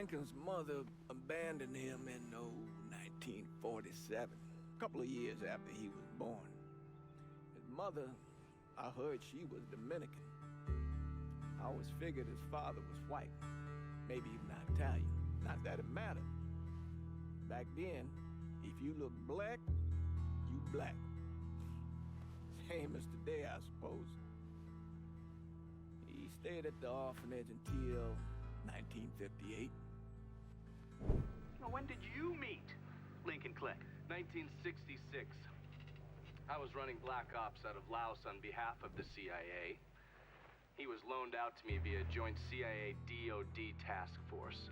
Lincoln's mother abandoned him in, 1947, a couple of years after he was born. His mother, I heard she was Dominican. I always figured his father was white, maybe even Italian. Not that it mattered. Back then, if you look black, you black. Same as today, I suppose. He stayed at the orphanage until 1958. Now, when did you meet Lincoln Click? 1966. I was running Black Ops out of Laos on behalf of the CIA. He was loaned out to me via joint CIA-DOD task force.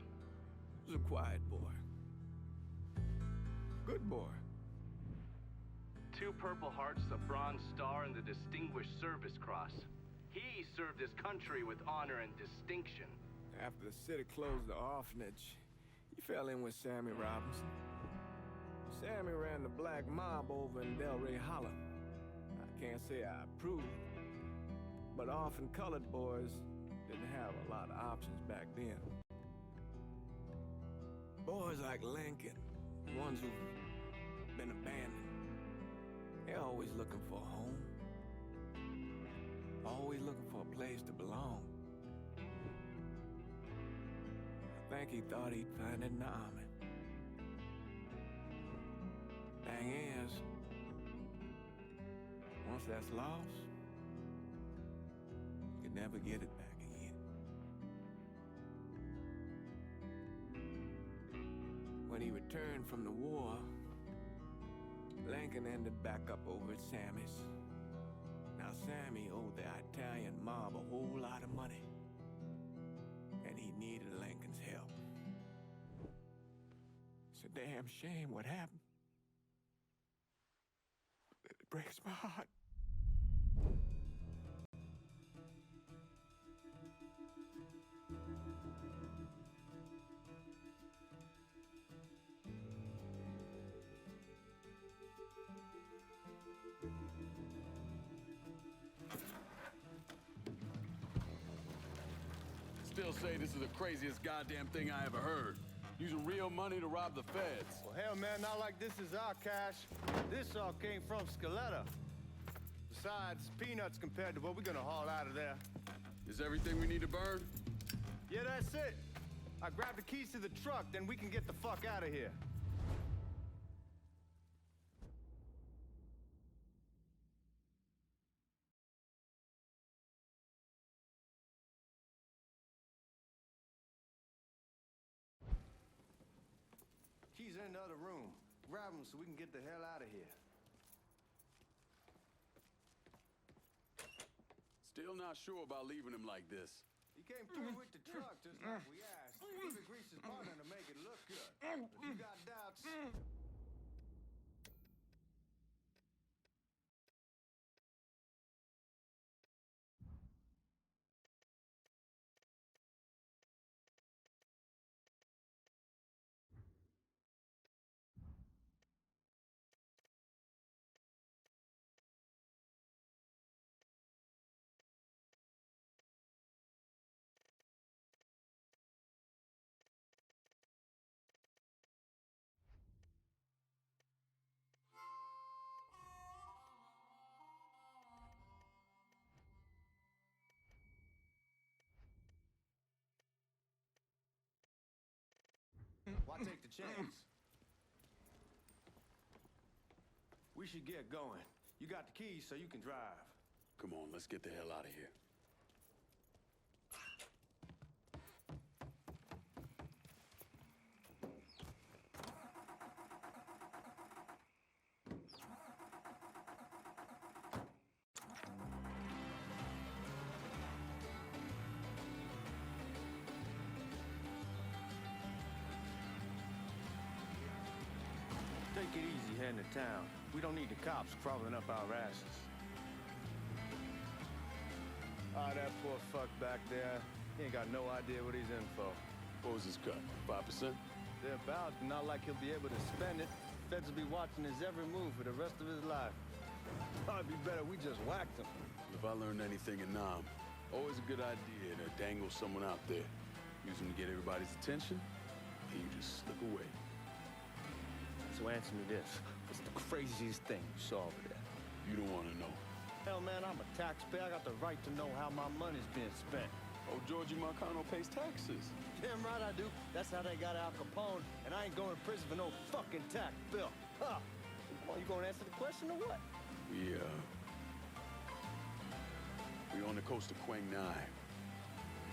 He was a quiet boy. Good boy. 2 Purple Hearts, a Bronze Star, and the Distinguished Service Cross. He served his country with honor and distinction. After the city closed the orphanage, he fell in with Sammy Robinson. Sammy ran the black mob over in Delray Hollow. I can't say I approved, but orphan colored boys didn't have a lot of options back then. Boys like Lincoln, ones who've been abandoned, they're always looking for a home. Always looking for a place to belong. I think he thought he'd find it in the army. Thing is, once that's lost, you can never get it back again. When he returned from the war, Lincoln ended back up over at Sammy's. Now, Sammy owed the Italian mob a whole lot of money, and he needed Lincoln's help. It's a damn shame what happened. It breaks my heart. Still say this is the craziest goddamn thing I ever heard. Using real money to rob the feds. Well, hell, man, not like this is our cash. This all came from Scaletta. Besides, peanuts compared to what we're gonna haul out of there. Is everything we need to burn? Yeah, that's it. I grab the keys to the truck, then we can get the fuck out of here. Keys are in the other room. Grab them so we can get the hell out of here. Still not sure about leaving him like this. He came through with the truck just like we asked. He greased his partner to make it look good. If you got doubts... Why take the chance? We should get going. You got the keys so you can drive. Come on, let's get the hell out of here. Take it easy heading to town. We don't need the cops crawling up our asses. Ah, that poor fuck back there. He ain't got no idea what he's in for. What was his cut? 5%? Thereabouts, but not like he'll be able to spend it. Feds will be watching his every move for the rest of his life. Probably be better we just whacked him. If I learned anything in Nam, always a good idea to dangle someone out there. Use them to get everybody's attention, and you just slip away. So answer me this. What's the craziest thing you saw over there? You don't want to know. Hell, man, I'm a taxpayer. I got the right to know how my money's being spent. Oh, Georgie Marcano pays taxes. Damn right I do. That's how they got Al Capone, and I ain't going to prison for no fucking tax bill. Huh? Well, you gonna answer the question or what? We on the coast of Quang Nai,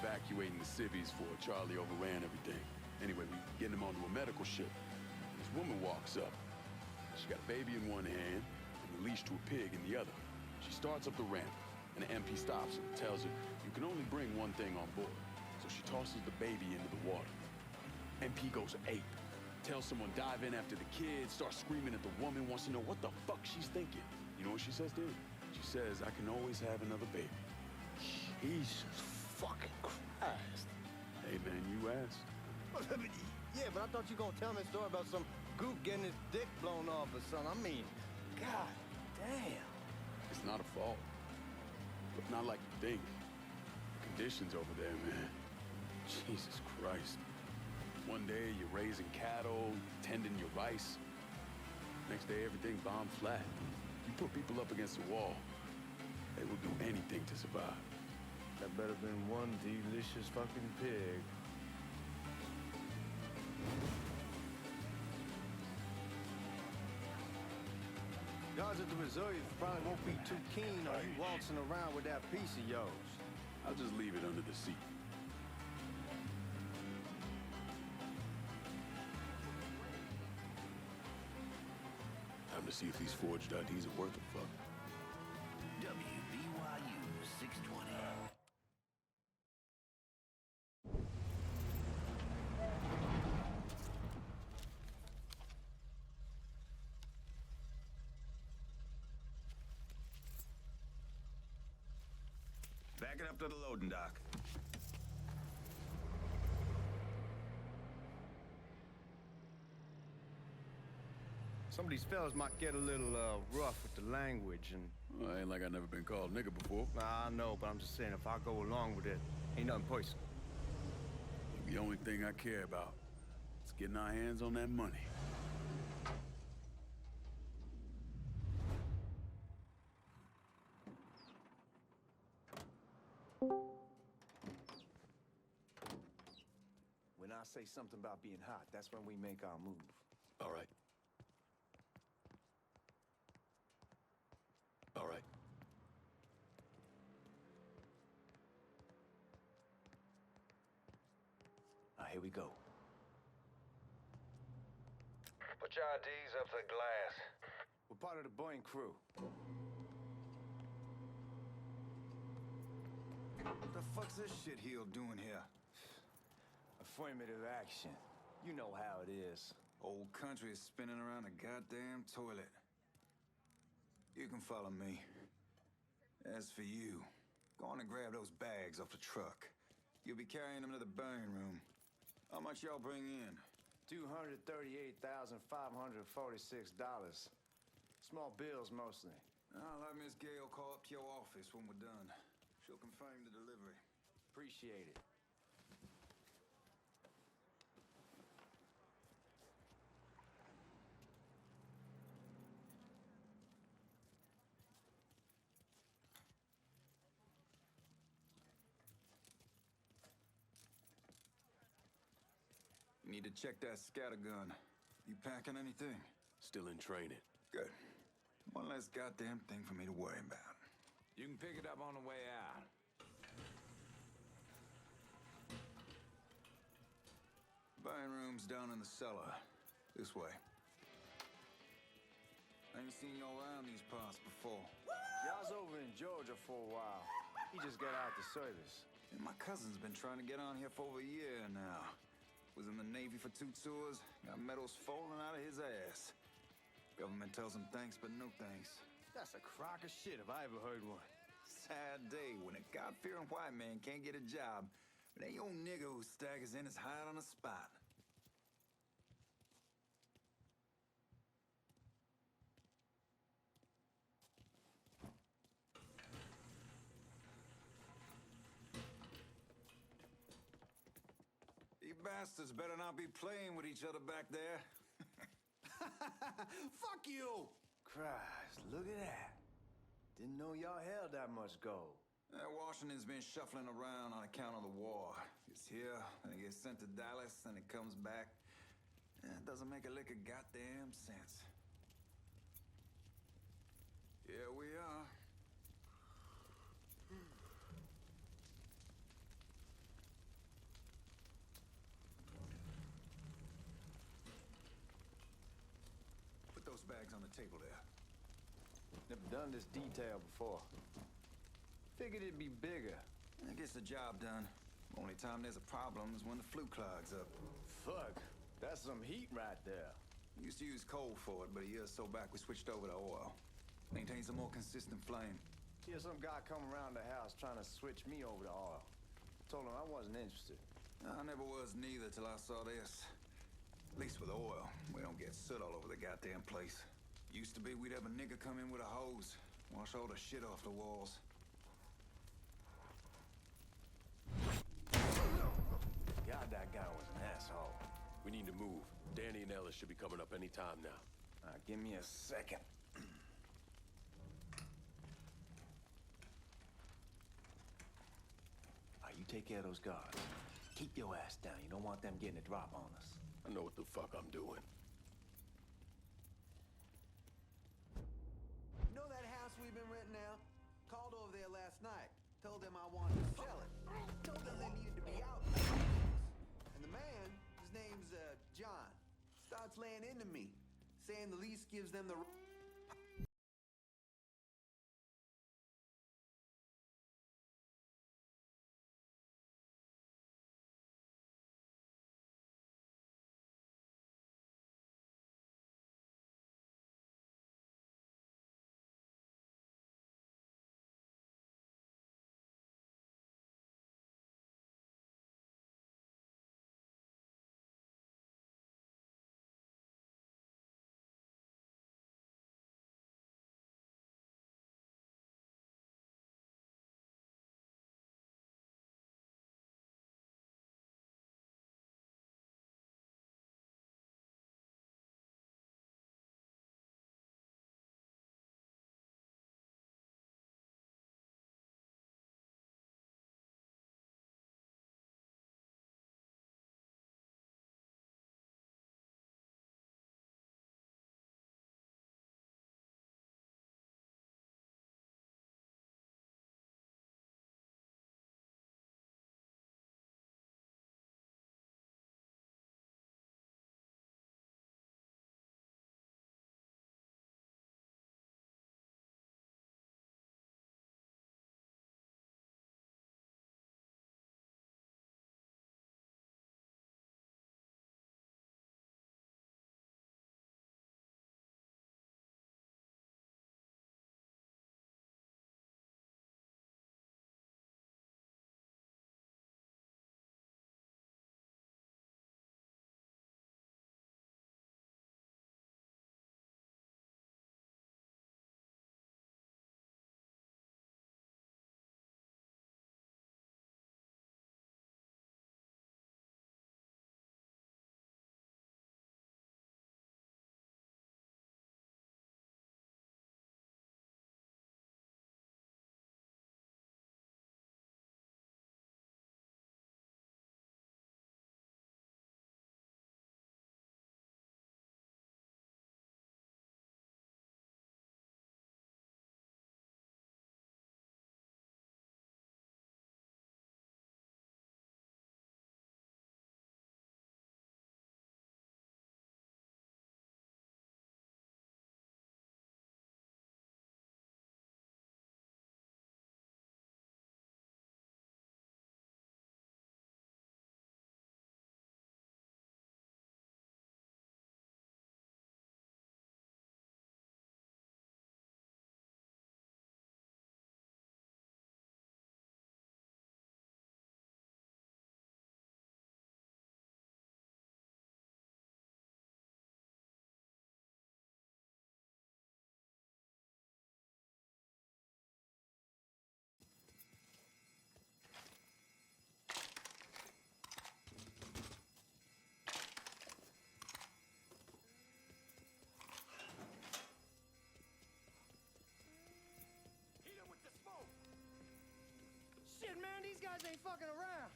evacuating the civvies for Charlie overran everything. Anyway, we getting him onto a medical ship. This woman walks up. She got a baby in one hand and the leash to a pig in the other. She starts up the ramp, and the MP stops her and tells her you can only bring one thing on board. So she tosses the baby into the water. MP goes ape. Tells someone dive in after the kid, starts screaming at the woman, wants to know what the fuck she's thinking. You know what she says, dude? She says, I can always have another baby. Jesus fucking Christ. Hey, man, you asked. Yeah, but I thought you were gonna tell me a story about some goop getting his dick blown off or something. I mean, god damn. It's not a fault. But not like you think. The conditions over there, man. Jesus Christ. One day, you're raising cattle, tending your rice. Next day, everything bombed flat. You put people up against the wall, they will do anything to survive. That better been one delicious fucking pig. Guards at the reserve probably won't be too keen on you waltzing around with that piece of yours. I'll just leave it under the seat. Time to see if these forged IDs are worth a fuck. WBYU 620. Back it up to the loading dock. Some of these fellas might get a little rough with the language and... Well, ain't like I never been called nigga before. Nah, I know, but I'm just saying if I go along with it, ain't nothing personal. The only thing I care about is getting our hands on that money. When I say something about being hot, that's when we make our move. All right. All right. Now, here we go. Put your IDs up to the glass. We're part of the Boeing crew. What the fuck's this shitheel doing here? Affirmative action. You know how it is. Old country is spinning around a goddamn toilet. You can follow me. As for you, go on and grab those bags off the truck. You'll be carrying them to the burning room. How much y'all bring in? $238,546. Small bills, mostly. I'll have Miss Gale call up to your office when we're done. She'll confirm the delivery. Appreciate it. You need to check that scattergun. You packing anything? Still in training. Good. One less goddamn thing for me to worry about. You can pick it up on the way out. Buying room's down in the cellar. This way. I ain't seen y'all around these parts before. Y'all's over in Georgia for a while. He just got out the service. And my cousin's been trying to get on here for over a year now. Was in the Navy for 2 tours, got medals falling out of his ass. Government tells him thanks, but no thanks. That's a crock of shit if I ever heard one. Sad day when a God-fearing white man can't get a job, but ain't old nigga who staggers in is hired on the spot. bastards better not be playing with each other back there. Fuck you! Christ, look at that. Didn't know y'all held that much gold. Washington's been shuffling around on account of the war. It's here, then it gets sent to Dallas, then it comes back. It doesn't make a lick of goddamn sense. Here we are. Put those bags on the table there. Never done this detail before. Figured it'd be bigger. It gets the job done. Only time there's a problem is when the flue clogs up. Fuck, that's some heat right there. We used to use coal for it, but a year or so back we switched over to oil. Maintains a more consistent flame. Yeah, some guy come around the house trying to switch me over to oil. Told him I wasn't interested. I never was neither till I saw this. At least with oil, we don't get soot all over the goddamn place. Used to be we'd have a nigger come in with a hose, wash all the shit off the walls. God, that guy was an asshole. We need to move. Danny and Ellis should be coming up any time now. Give me a second. You take care of those guards. Keep your ass down. You don't want them getting a drop on us. I know what the fuck I'm doing. You know that house we've been renting out? Called over there last night. Told them I wanted to sell it. Told them they needed to be out. And the man, his name's John, starts laying into me, saying the lease gives them the ain't fucking around.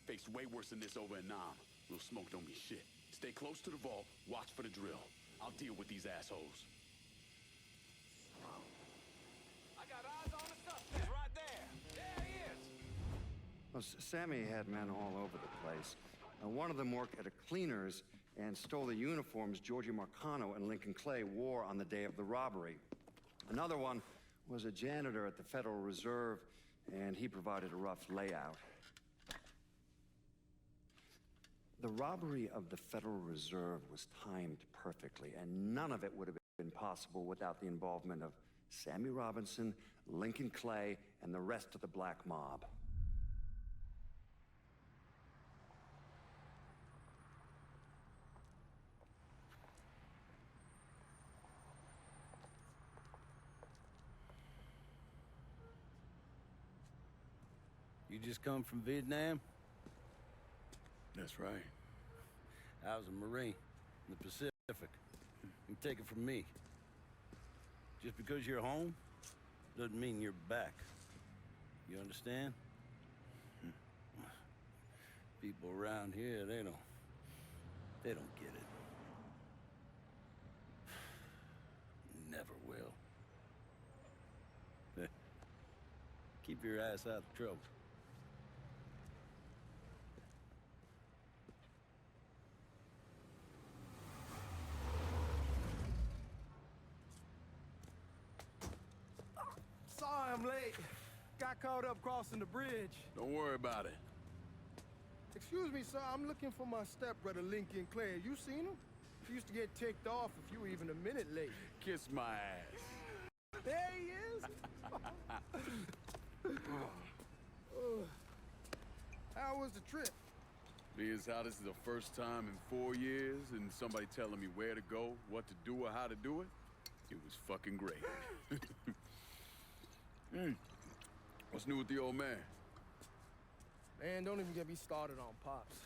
Faced way worse than this over in Nam. Little smoke don't mean shit. Stay close to the vault, watch for the drill. I'll deal with these assholes. I got eyes on the suspect. He's right there. There he is. Well, Sammy had men all over the place. One of them worked at a cleaner's and stole the uniforms Georgie Marcano and Lincoln Clay wore on the day of the robbery. Another one was a janitor at the Federal Reserve, and he provided a rough layout. The robbery of the Federal Reserve was timed perfectly, and none of it would have been possible without the involvement of Sammy Robinson, Lincoln Clay, and the rest of the Black Mob. You just come from Vietnam? That's right. I was a Marine in the Pacific. You take it from me. Just because you're home doesn't mean you're back. You understand? People around here, they don't get it. Never will. Keep your ass out of trouble. Sorry I'm late. Got caught up crossing the bridge. Don't worry about it. Excuse me, sir. I'm looking for my stepbrother, Lincoln Clay. You seen him? He used to get ticked off if you were even a minute late. Kiss my ass. There he is. How was the trip? Being how this is the first time in 4 years and somebody telling me where to go, what to do, or how to do it, it was fucking great. What's new with the old man? Man, don't even get me started on Pops.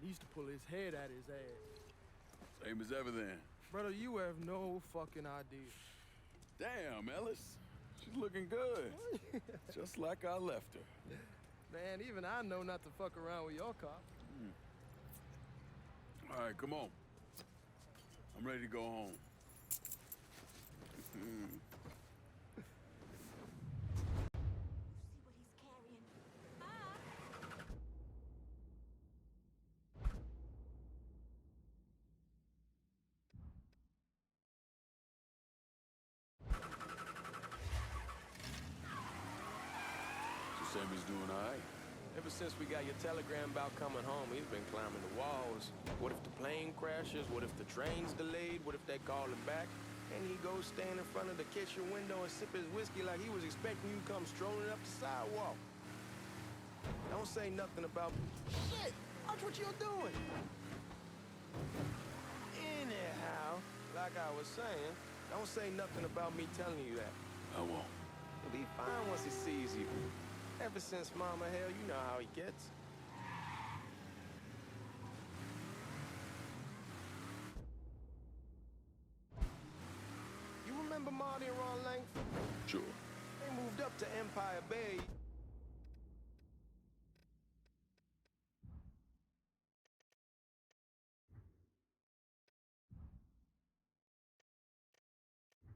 He used to pull his head out his ass. Same as ever then. Brother, you have no fucking idea. Damn, Ellis. She's looking good. Just like I left her. Man, even I know not to fuck around with your cop. All right, come on. I'm ready to go home. Sammy's doing all right. Ever since we got your telegram about coming home, he's been climbing the walls. What if the plane crashes? What if the train's delayed? What if they call him back? And he goes stand in front of the kitchen window and sip his whiskey like he was expecting you to come strolling up the sidewalk. Don't say nothing about... Shit! Watch what you're doing! Anyhow, like I was saying, don't say nothing about me telling you that. I won't. He'll be fine once he sees you. Ever since Mama, hell, you know how he gets. You remember Marty and Ron Langford? Sure. They moved up to Empire Bay.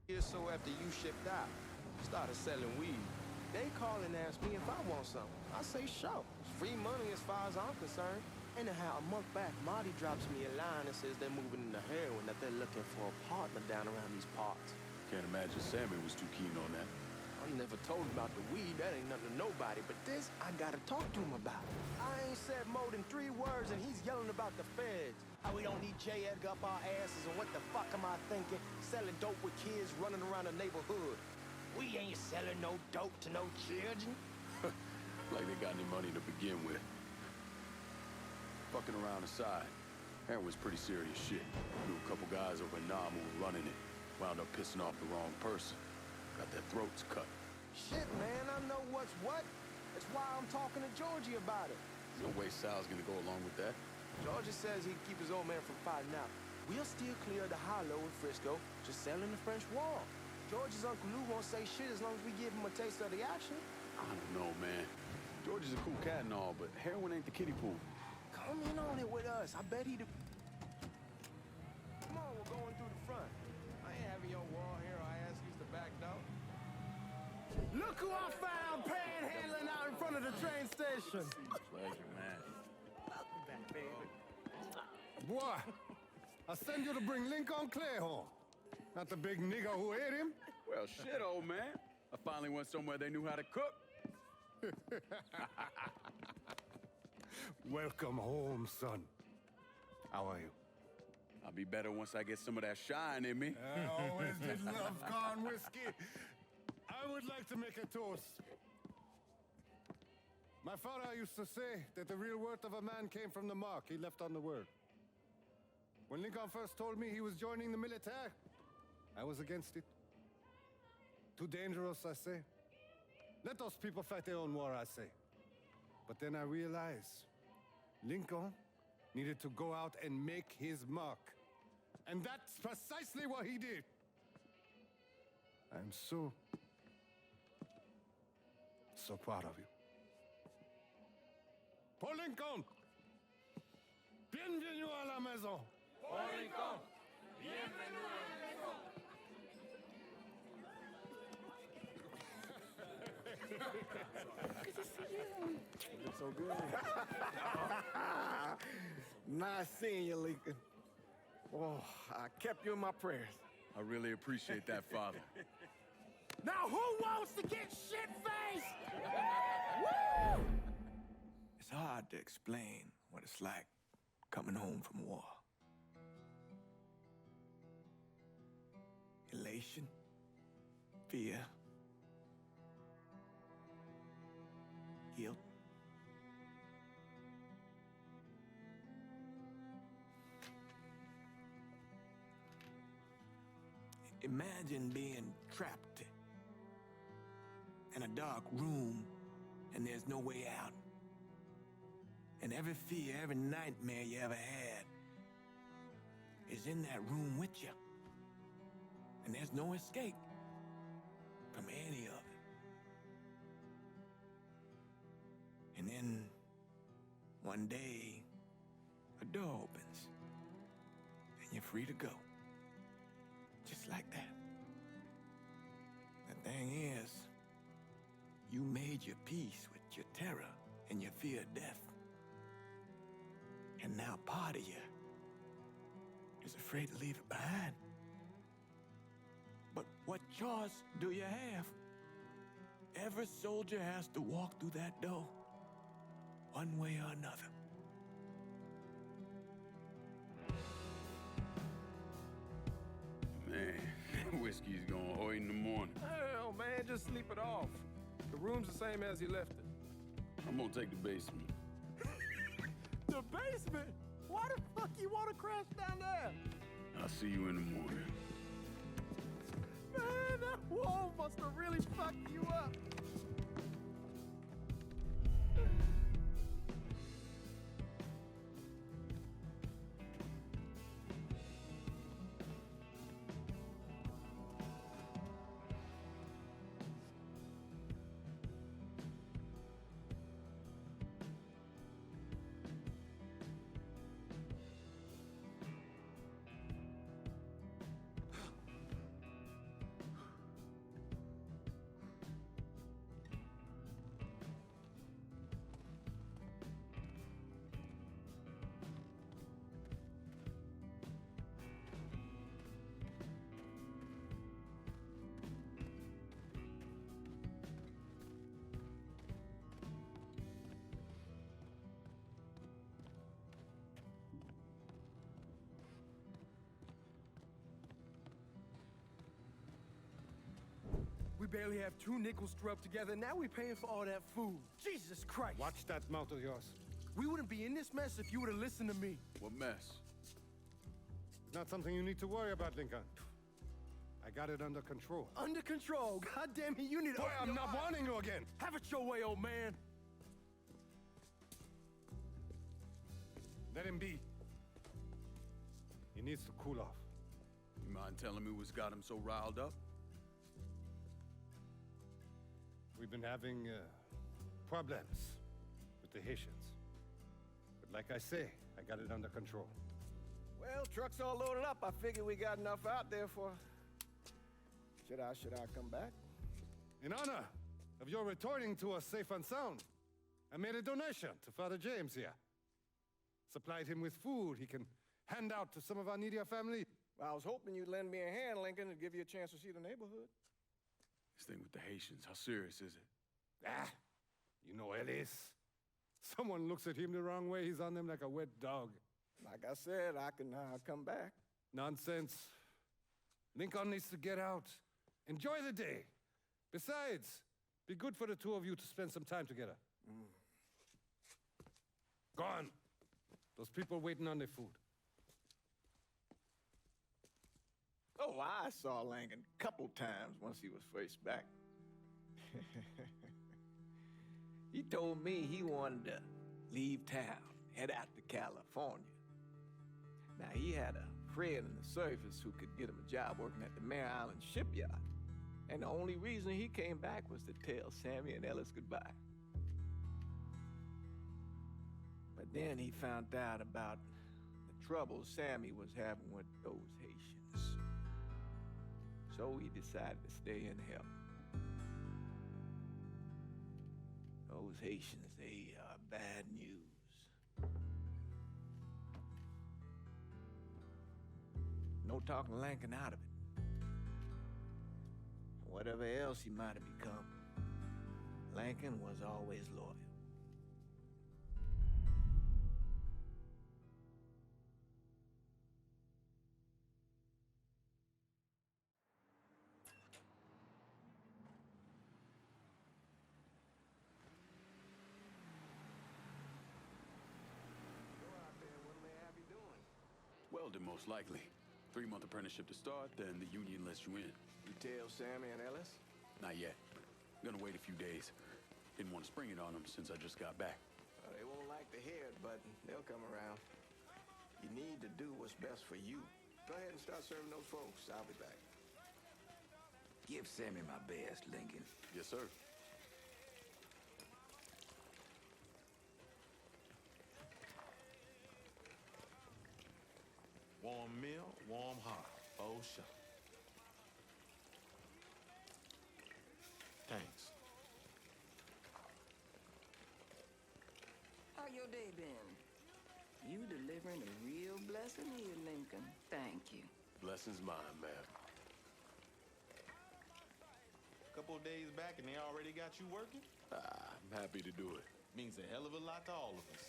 Years so after you shipped out, started selling weed. They call and ask me if I want something. I say, sure. It's free money as far as I'm concerned. Anyhow, a month back, Marty drops me a line that says they're moving into heroin, that they're looking for a partner down around these parts. Can't imagine Sammy was too keen on that. I never told him about the weed. That ain't nothing to nobody. But this, I gotta talk to him about. I ain't said more than 3 words, and he's yelling about the feds. How we don't need J. Edgar up our asses, and what the fuck am I thinking? Selling dope with kids running around the neighborhood. We ain't selling no dope to no children. Like they got any money to begin with. Fucking around aside, heroin's pretty serious shit. Knew a couple guys over in Nam who were running it. Wound up pissing off the wrong person. Got their throats cut. Shit, man, I know what's what. That's why I'm talking to Georgie about it. There's no way Sal's gonna go along with that. Georgie says he'd keep his old man from fighting out. We'll steer clear of the hollow in Frisco, just selling the French wall. George's Uncle Lou won't say shit as long as we give him a taste of the action. I don't know, man. George is a cool cat and all, but heroin ain't the kiddie pool. Come in on it with us. I bet he'd... Come on, we're going through the front. I ain't having your wall here. I ask you to back door. Look who I found panhandling out in front of the train station. Pleasure, man. Welcome back, baby. Boy, I send you to bring Lincoln Clay home. Not the big nigger who ate him. Well, shit, old man. I finally went somewhere they knew how to cook. Welcome home, son. How are you? I'll be better once I get some of that shine in me. I always did love corn whiskey. I would like to make a toast. My father used to say that the real worth of a man came from the mark he left on the world. When Lincoln first told me he was joining the military, I was against it. Too dangerous, I say. Let those people fight their own war, I say. But then I realized Lincoln needed to go out and make his mark. And that's precisely what he did. I'm so proud of you. Paul Lincoln! Bienvenue à la maison! Paul Lincoln, bienvenue à la maison. It's so good. Nice seeing you, Lincoln. Oh, I kept you in my prayers. I really appreciate that, Father. Now who wants to get shit-faced? Woo! It's hard to explain what it's like coming home from war. Elation, fear, guilt. Imagine being trapped in a dark room and there's no way out. And every fear, every nightmare you ever had is in that room with you. And there's no escape from any of it. And then one day, a door opens and you're free to go. Just like that. The thing is, you made your peace with your terror and your fear of death. And now part of you is afraid to leave it behind. But what choice do you have? Every soldier has to walk through that door, one way or another. Man, whiskey's gonna hoy in the morning. Hell, man, just sleep it off. The room's the same as you left it. I'm gonna take the basement. The basement? Why the fuck you want to crash down there? I'll see you in the morning. Man, that wall must have really fucked you up. We barely have 2 nickels to rub together, and now we're paying for all that food. Jesus Christ! Watch that mouth of yours. We wouldn't be in this mess if you would have listened to me. What mess? It's not something you need to worry about, Lincoln. I got it under control. Under control? God damn it, you need to... Boy, I'm not warning you again. Have it your way, old man. Let him be. He needs to cool off. You mind telling me what's got him so riled up? We've been having problems with the Haitians. But like I say, I got it under control. Well, truck's all loaded up. I figure we got enough out there for... Should I come back? In honor of your returning to us safe and sound, I made a donation to Father James here. Supplied him with food he can hand out to some of our needier family. Well, I was hoping you'd lend me a hand, Lincoln, and give you a chance to see the neighborhood. This thing with the Haitians, how serious is it? Ah, you know Ellis. Someone looks at him the wrong way, he's on them like a wet dog. Like I said, I can come back. Nonsense. Lincoln needs to get out. Enjoy the day. Besides, be good for the two of you to spend some time together. Go on. Those people waiting on their food. Oh, I saw Lincoln a couple times once he was first back. He told me he wanted to leave town, head out to California. Now, he had a friend in the service who could get him a job working at the Mare Island shipyard. And the only reason he came back was to tell Sammy and Ellis goodbye. But then he found out about the trouble Sammy was having with those Haitians. So he decided to stay and help. Those Haitians, they are bad news. No talking Lincoln out of it. Whatever else he might have become, Lincoln was always loyal. Welding, most likely. 3-month apprenticeship to start, then the union lets you in. You tell Sammy and Ellis? Not yet. I'm gonna wait a few days. Didn't want to spring it on them since I just got back. They won't like to hear it, but they'll come around. You need to do what's best for you. Go ahead and start serving those folks. I'll be back. Give Sammy my best, Lincoln. Yes, sir. Warm meal, warm heart. Oh, sure. Thanks. How your day been? You delivering a real blessing here, Lincoln. Thank you. Blessings mine, ma'am. Couple of days back and they already got you working? I'm happy to do it. Means a hell of a lot to all of us.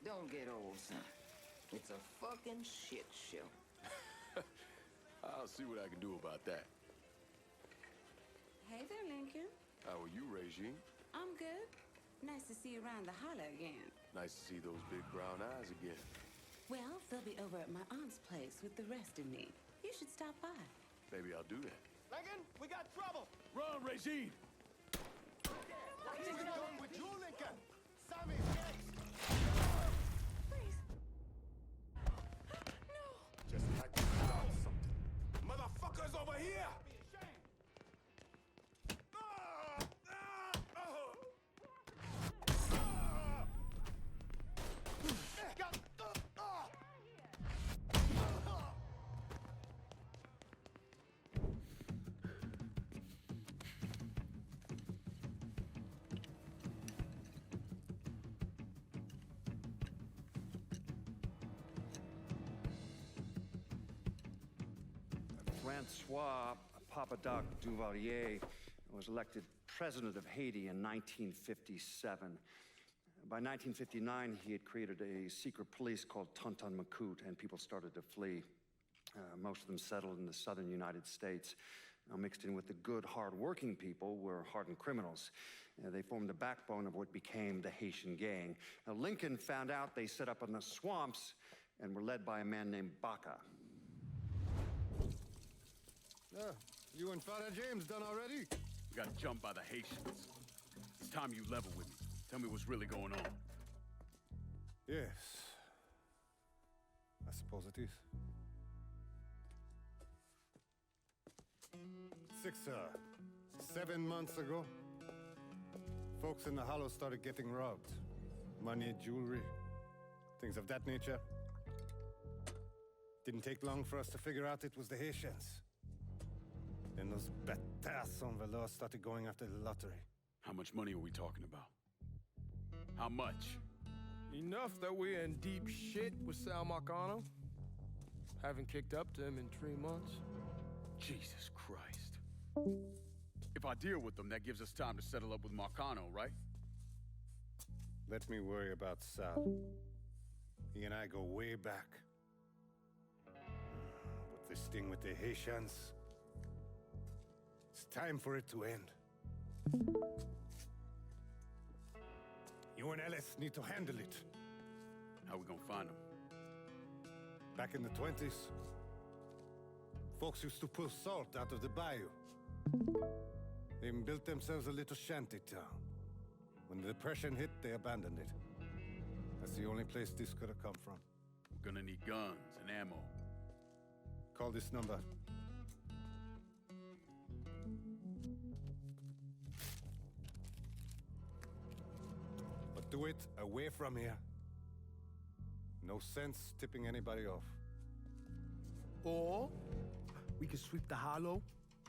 Don't get old, son. It's a fucking shit show. I'll see what I can do about that. Hey there, Lincoln. How are you, Regine? I'm good. Nice to see you around the holler again. Nice to see those big brown eyes again. Well, they'll be over at my aunt's place with the rest of me. You should stop by. Maybe I'll do that. Lincoln, we got trouble! Run, Regine! What is going with you, Lincoln? Sammy's next! Please. No! Just like you found something. Motherfuckers over here! Francois Papadoc Duvalier was elected president of Haiti in 1957. By 1959, he had created a secret police called Tonton Macoute, and people started to flee. Most of them settled in the southern United States. Now, mixed in with the good, hard-working people were hardened criminals. They formed the backbone of what became the Haitian gang. Now, Lincoln found out they set up in the swamps and were led by a man named Baca. You and Father James done already? We got jumped by the Haitians. It's time you level with me. Tell me what's really going on. Yes. I suppose it is. 6, 7 months ago, folks in the Hollow started getting robbed. Money, jewelry, things of that nature. Didn't take long for us to figure out it was the Haitians. Then those bâtards en velours started going after the lottery. How much money are we talking about? How much? Enough that we're in deep shit with Sal Marcano. Haven't kicked up to him in 3 months. Jesus Christ. If I deal with them, that gives us time to settle up with Marcano, right? Let me worry about Sal. He and I go way back. But this thing with the Haitians, it's time for it to end. You and Ellis need to handle it. How we gonna find them? Back in the 20s, folks used to pull salt out of the bayou. They even built themselves a little shanty town. When the Depression hit, they abandoned it. That's the only place this could have come from. We're gonna need guns and ammo. Call this number. But do it away from here. No sense tipping anybody off. Or we could sweep the Hollow,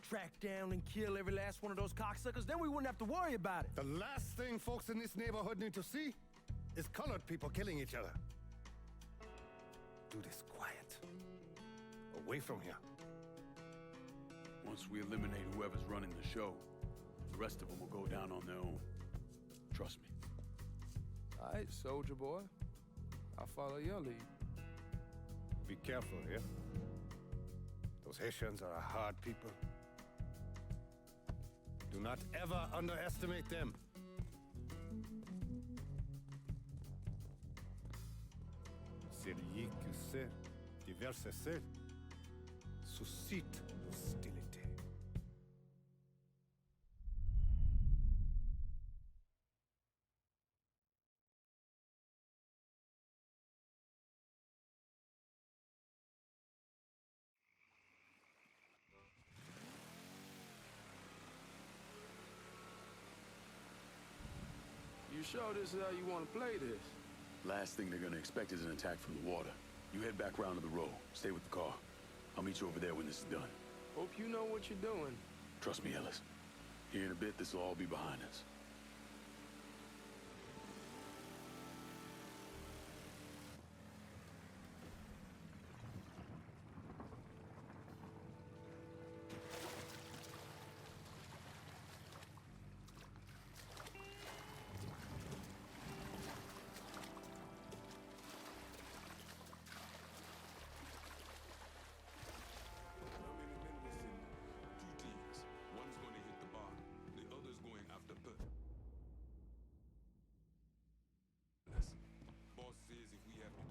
track down and kill every last one of those cocksuckers, then we wouldn't have to worry about it. The last thing folks in this neighborhood need to see is colored people killing each other. Do this quiet. Away from here. Once we eliminate whoever's running the show, the rest of them will go down on their own. Trust me. All right, soldier boy. I'll follow your lead. Be careful here. Those Haitians are a hard people. Do not ever underestimate them. Celui qui sait diverser suscite hostilité. You sure this is how you want to play this? Last thing they're gonna expect is an attack from the water. You head back round to the road. Stay with the car. I'll meet you over there when this is done. Hope you know what you're doing. Trust me, Ellis. Here in a bit, this will all be behind us.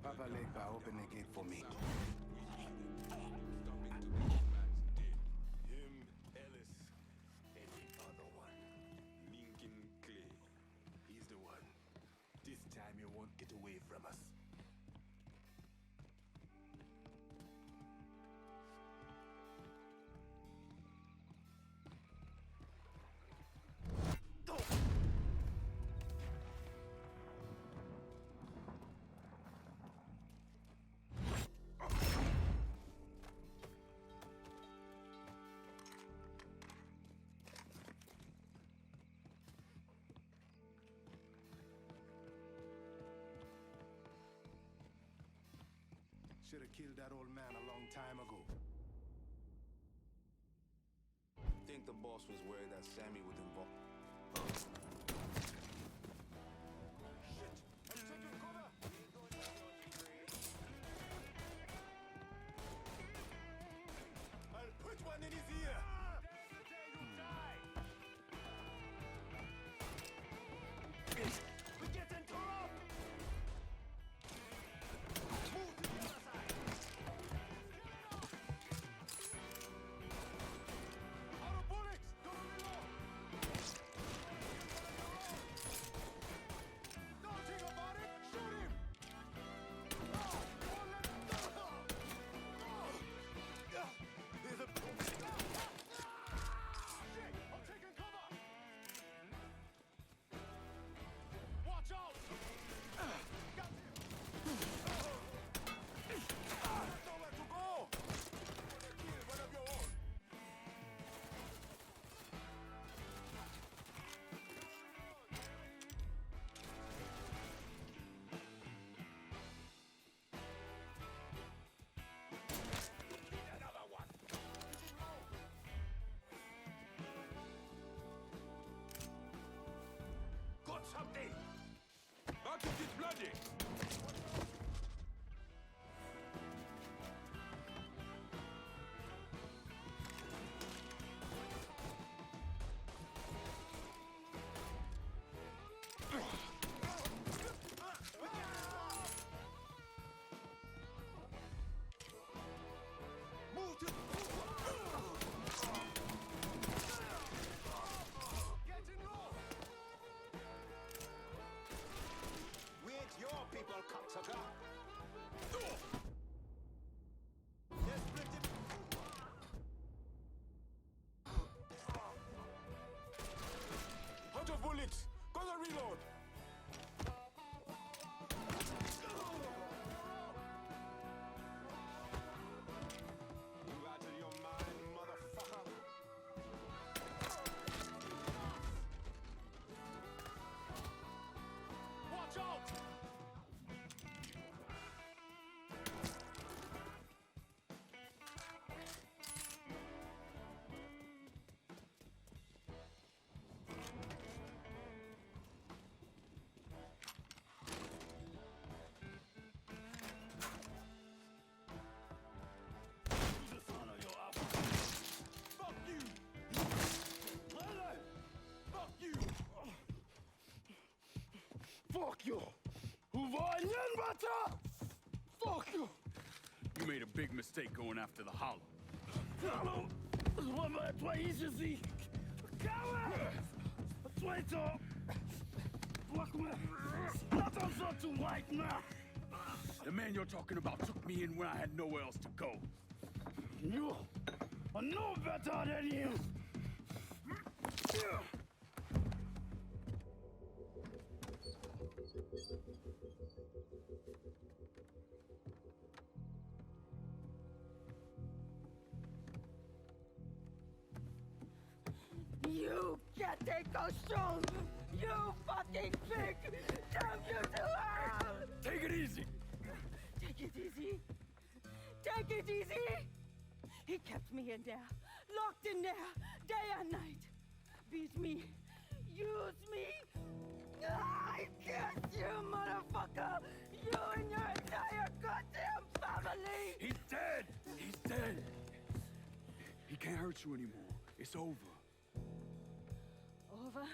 Papa Legba, open the gate for me. Him, Ellis, and the other one, Lincoln Clay. He's the one. This time you won't get away from us. Should have killed that old man a long time ago. Think the boss was worried that Sammy would involve. Shit! I'm taking cover! I'll put one in his ear! That's the day you die! We're getting tore up! Move to the other side! Out of bullets! Don't reload! bullets. Gonna reload. You out of your mind, motherfucker. Watch out! Fuck you! Who var ingen bata? Fuck you! You made a big mistake going after the Hollow. Hallo! Wat ben toi ici? Coward! Twaito! Fuck me! Not on tonight now! The man you're talking about took me in when I had nowhere else to go. You are no better than you! You can't take those shows! You fucking pig! Damn you to hell! Take it easy! Take it easy! Take it easy! He kept me in there, locked in there, day and night. Beat me, use me. I curse you, motherfucker! You and your entire goddamn family! He's dead! He's dead! He can't hurt you anymore. It's over. Over?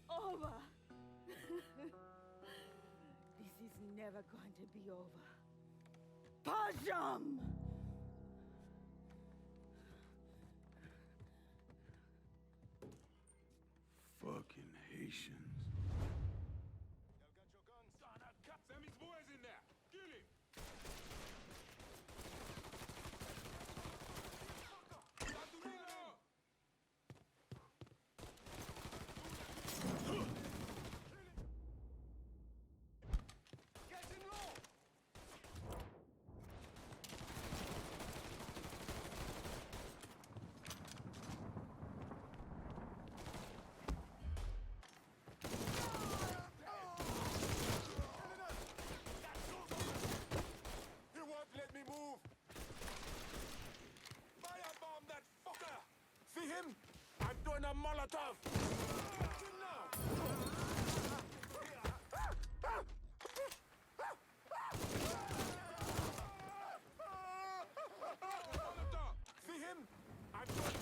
Over! This is never going to be over. Pajam! Fucking Haitians. Y'all got your guns? Sammy's boys in there. Kill him. Him? I'm doing a Molotov! See him? I'm doing...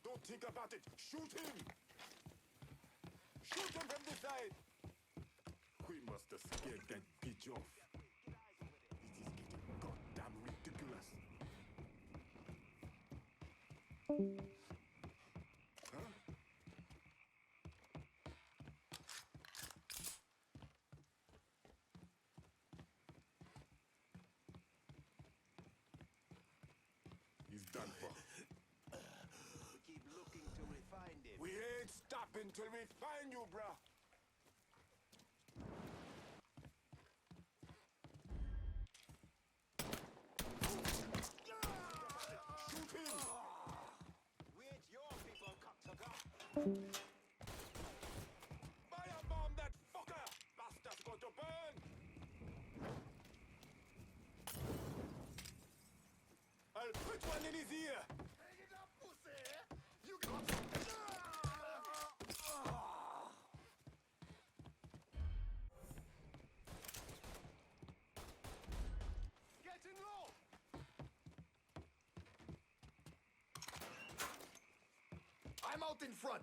Don't think about it. Shoot him! Shoot him from the side! We must have scared that bitch off. This is getting goddamn ridiculous. Huh? He's done for. Keep looking till we find him. We ain't stopping till we find you, bruh. Firebomb that fucker! Bastard's going to burn! I'll put one in his ear! Hang it up, pussy! You got... Getting low! I'm out in front!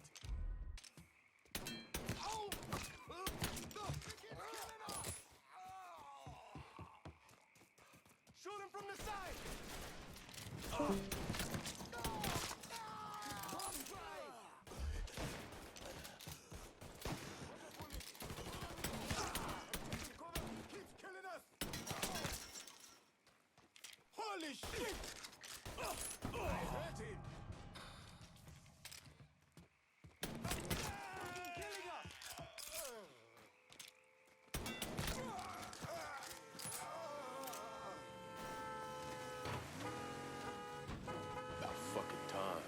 Oh! Look! It's killing us! Shoot him from the side! Keeps killing us! Holy shit! I hurt him! Killing us! About fucking time.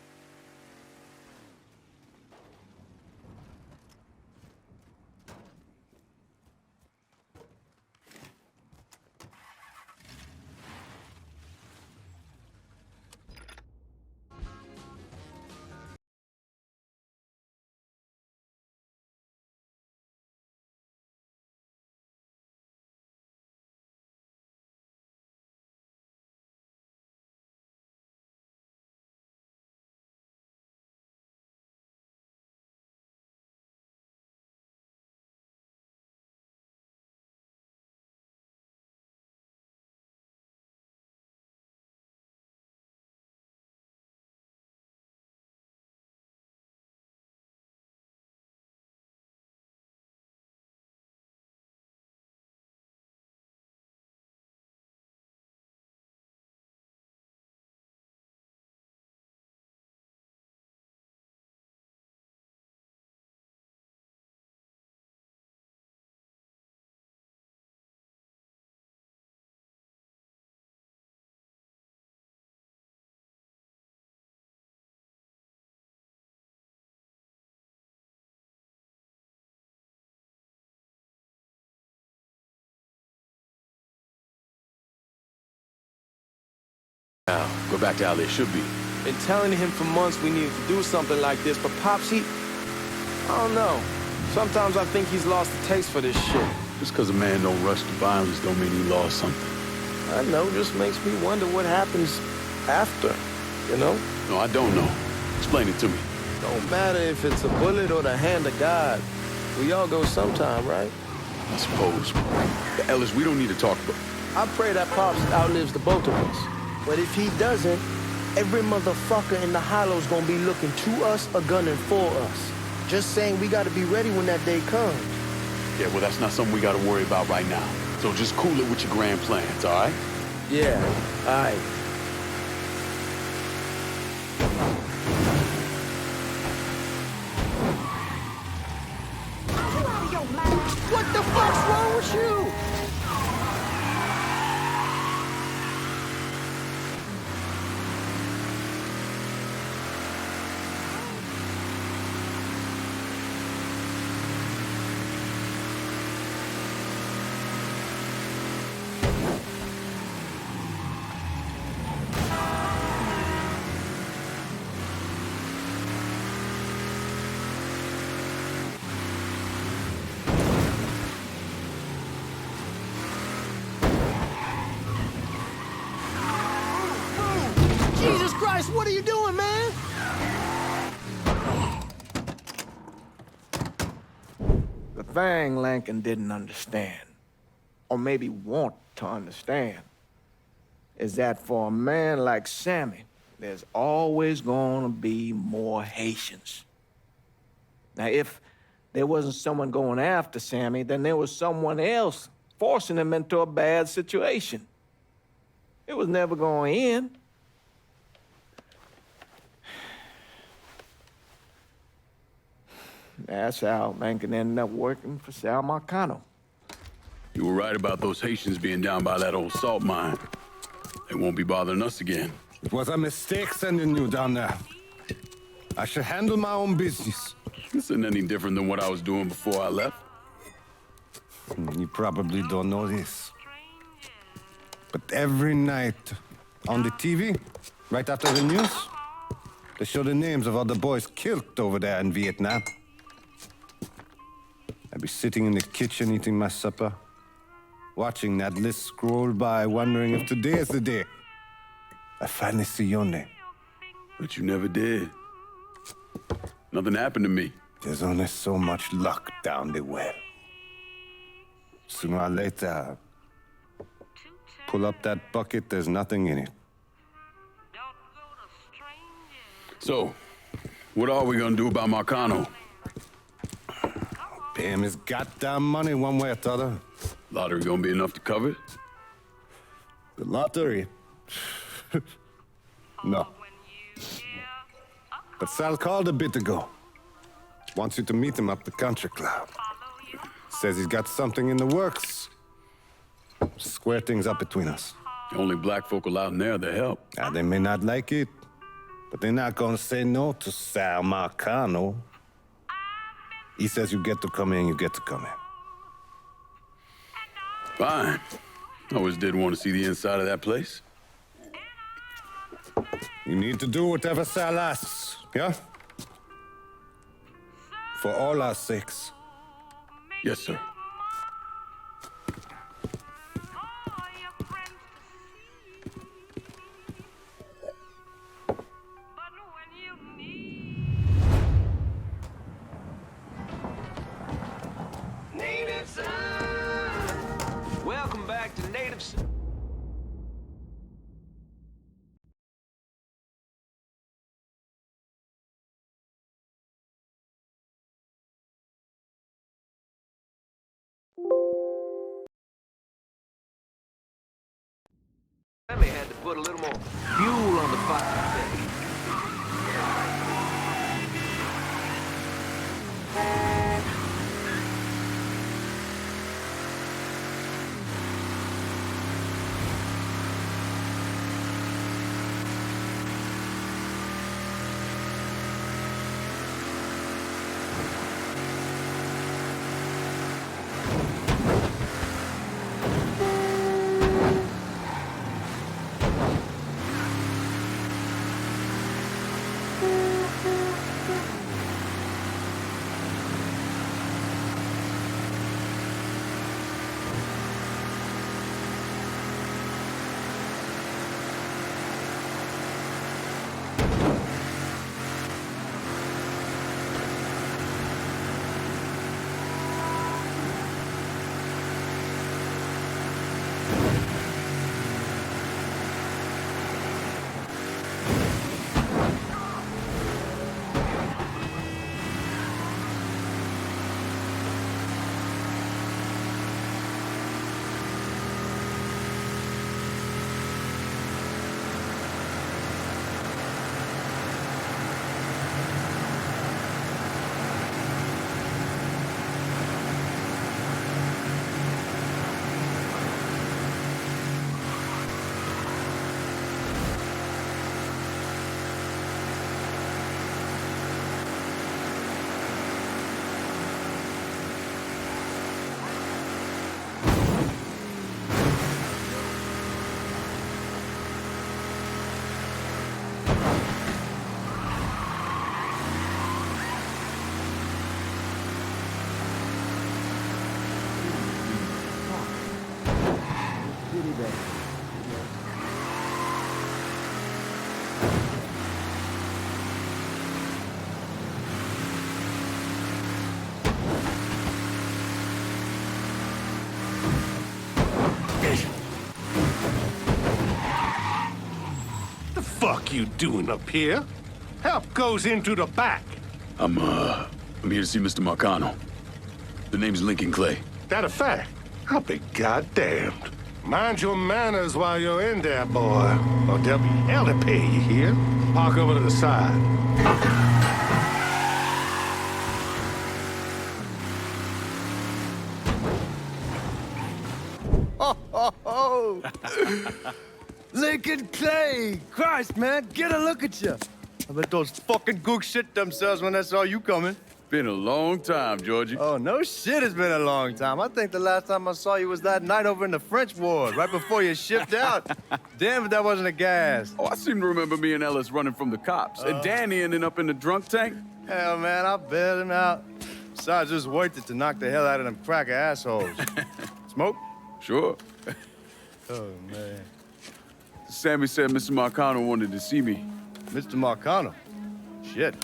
Now, go back to how they should be. Been telling him for months we needed to do something like this, but Pops, I don't know. Sometimes I think he's lost the taste for this shit. Just because a man don't rush to violence don't mean he lost something. I know, just makes me wonder what happens after, you know? No, I don't know. Explain it to me. Don't matter if it's a bullet or the hand of God. We all go sometime, right? I suppose. But Ellis, we don't need to talk about... I pray that Pops outlives the both of us. But if he doesn't, every motherfucker in the hollow's gonna be looking to us or gunning for us. Just saying we gotta be ready when that day comes. Yeah, well, that's not something we gotta worry about right now. So just cool it with your grand plans, all right? Yeah, all right. What the fuck's wrong with you? Jesus Christ, what are you doing, man? The thing Lincoln didn't understand, or maybe want to understand, is that for a man like Sammy, there's always gonna be more Haitians. Now, if there wasn't someone going after Sammy, then there was someone else forcing him into a bad situation. It was never going to end. That's how Lincoln ended up working for Sal Marcano. You were right about those Haitians being down by that old salt mine. They won't be bothering us again. It was a mistake sending you down there. I should handle my own business. This isn't any different than what I was doing before I left. You probably don't know this. But every night on the TV, right after the news, they show the names of all the boys killed over there in Vietnam. I'd be sitting in the kitchen eating my supper, watching that list scroll by, wondering if today is the day I finally see your name. But you never did. Nothing happened to me. There's only so much luck down the well. Sooner or later, pull up that bucket, there's nothing in it. So, what are we gonna do about Marcano? Pay him his goddamn money one way or the other. Lottery gonna be enough to cover it? The lottery? No. But Sal called a bit ago. Wants you to meet him up the country club. Says he's got something in the works. Square things up between us. Only black folk allowed in there to help. Now, they may not like it, but they're not gonna say no to Sal Marcano. He says you get to come in, you get to come in. Fine. I always did want to see the inside of that place. You need to do whatever Sal asks, yeah? For all our sakes. Yes, sir. Native Son! Welcome back to Native Son. I may have to put a little more fuel on the fire. Fuck you doing up here? Help goes into the back. I'm here to see Mr. Marcano. The name's Lincoln Clay. That a fact? I'll be goddamned. Mind your manners while you're in there, boy. Or there'll be hell to pay, you hear? Park over to the side. Oh! Lincoln Clay! Christ, man, get a look at you. I bet those fucking gooks shit themselves when they saw you coming. Been a long time, Georgie. Oh, no shit, it's been a long time. I think the last time I saw you was that night over in the French ward, right before you shipped out. Damn if that wasn't a gas. Oh, I seem to remember me and Ellis running from the cops. And Danny ending up in the drunk tank. Hell, man, I bailed him out. Besides, just worth it to knock the hell out of them cracker assholes. Smoke? Sure. Oh, man. Sammy said Mr. Marcano wanted to see me. Mr. Marcano? Shit.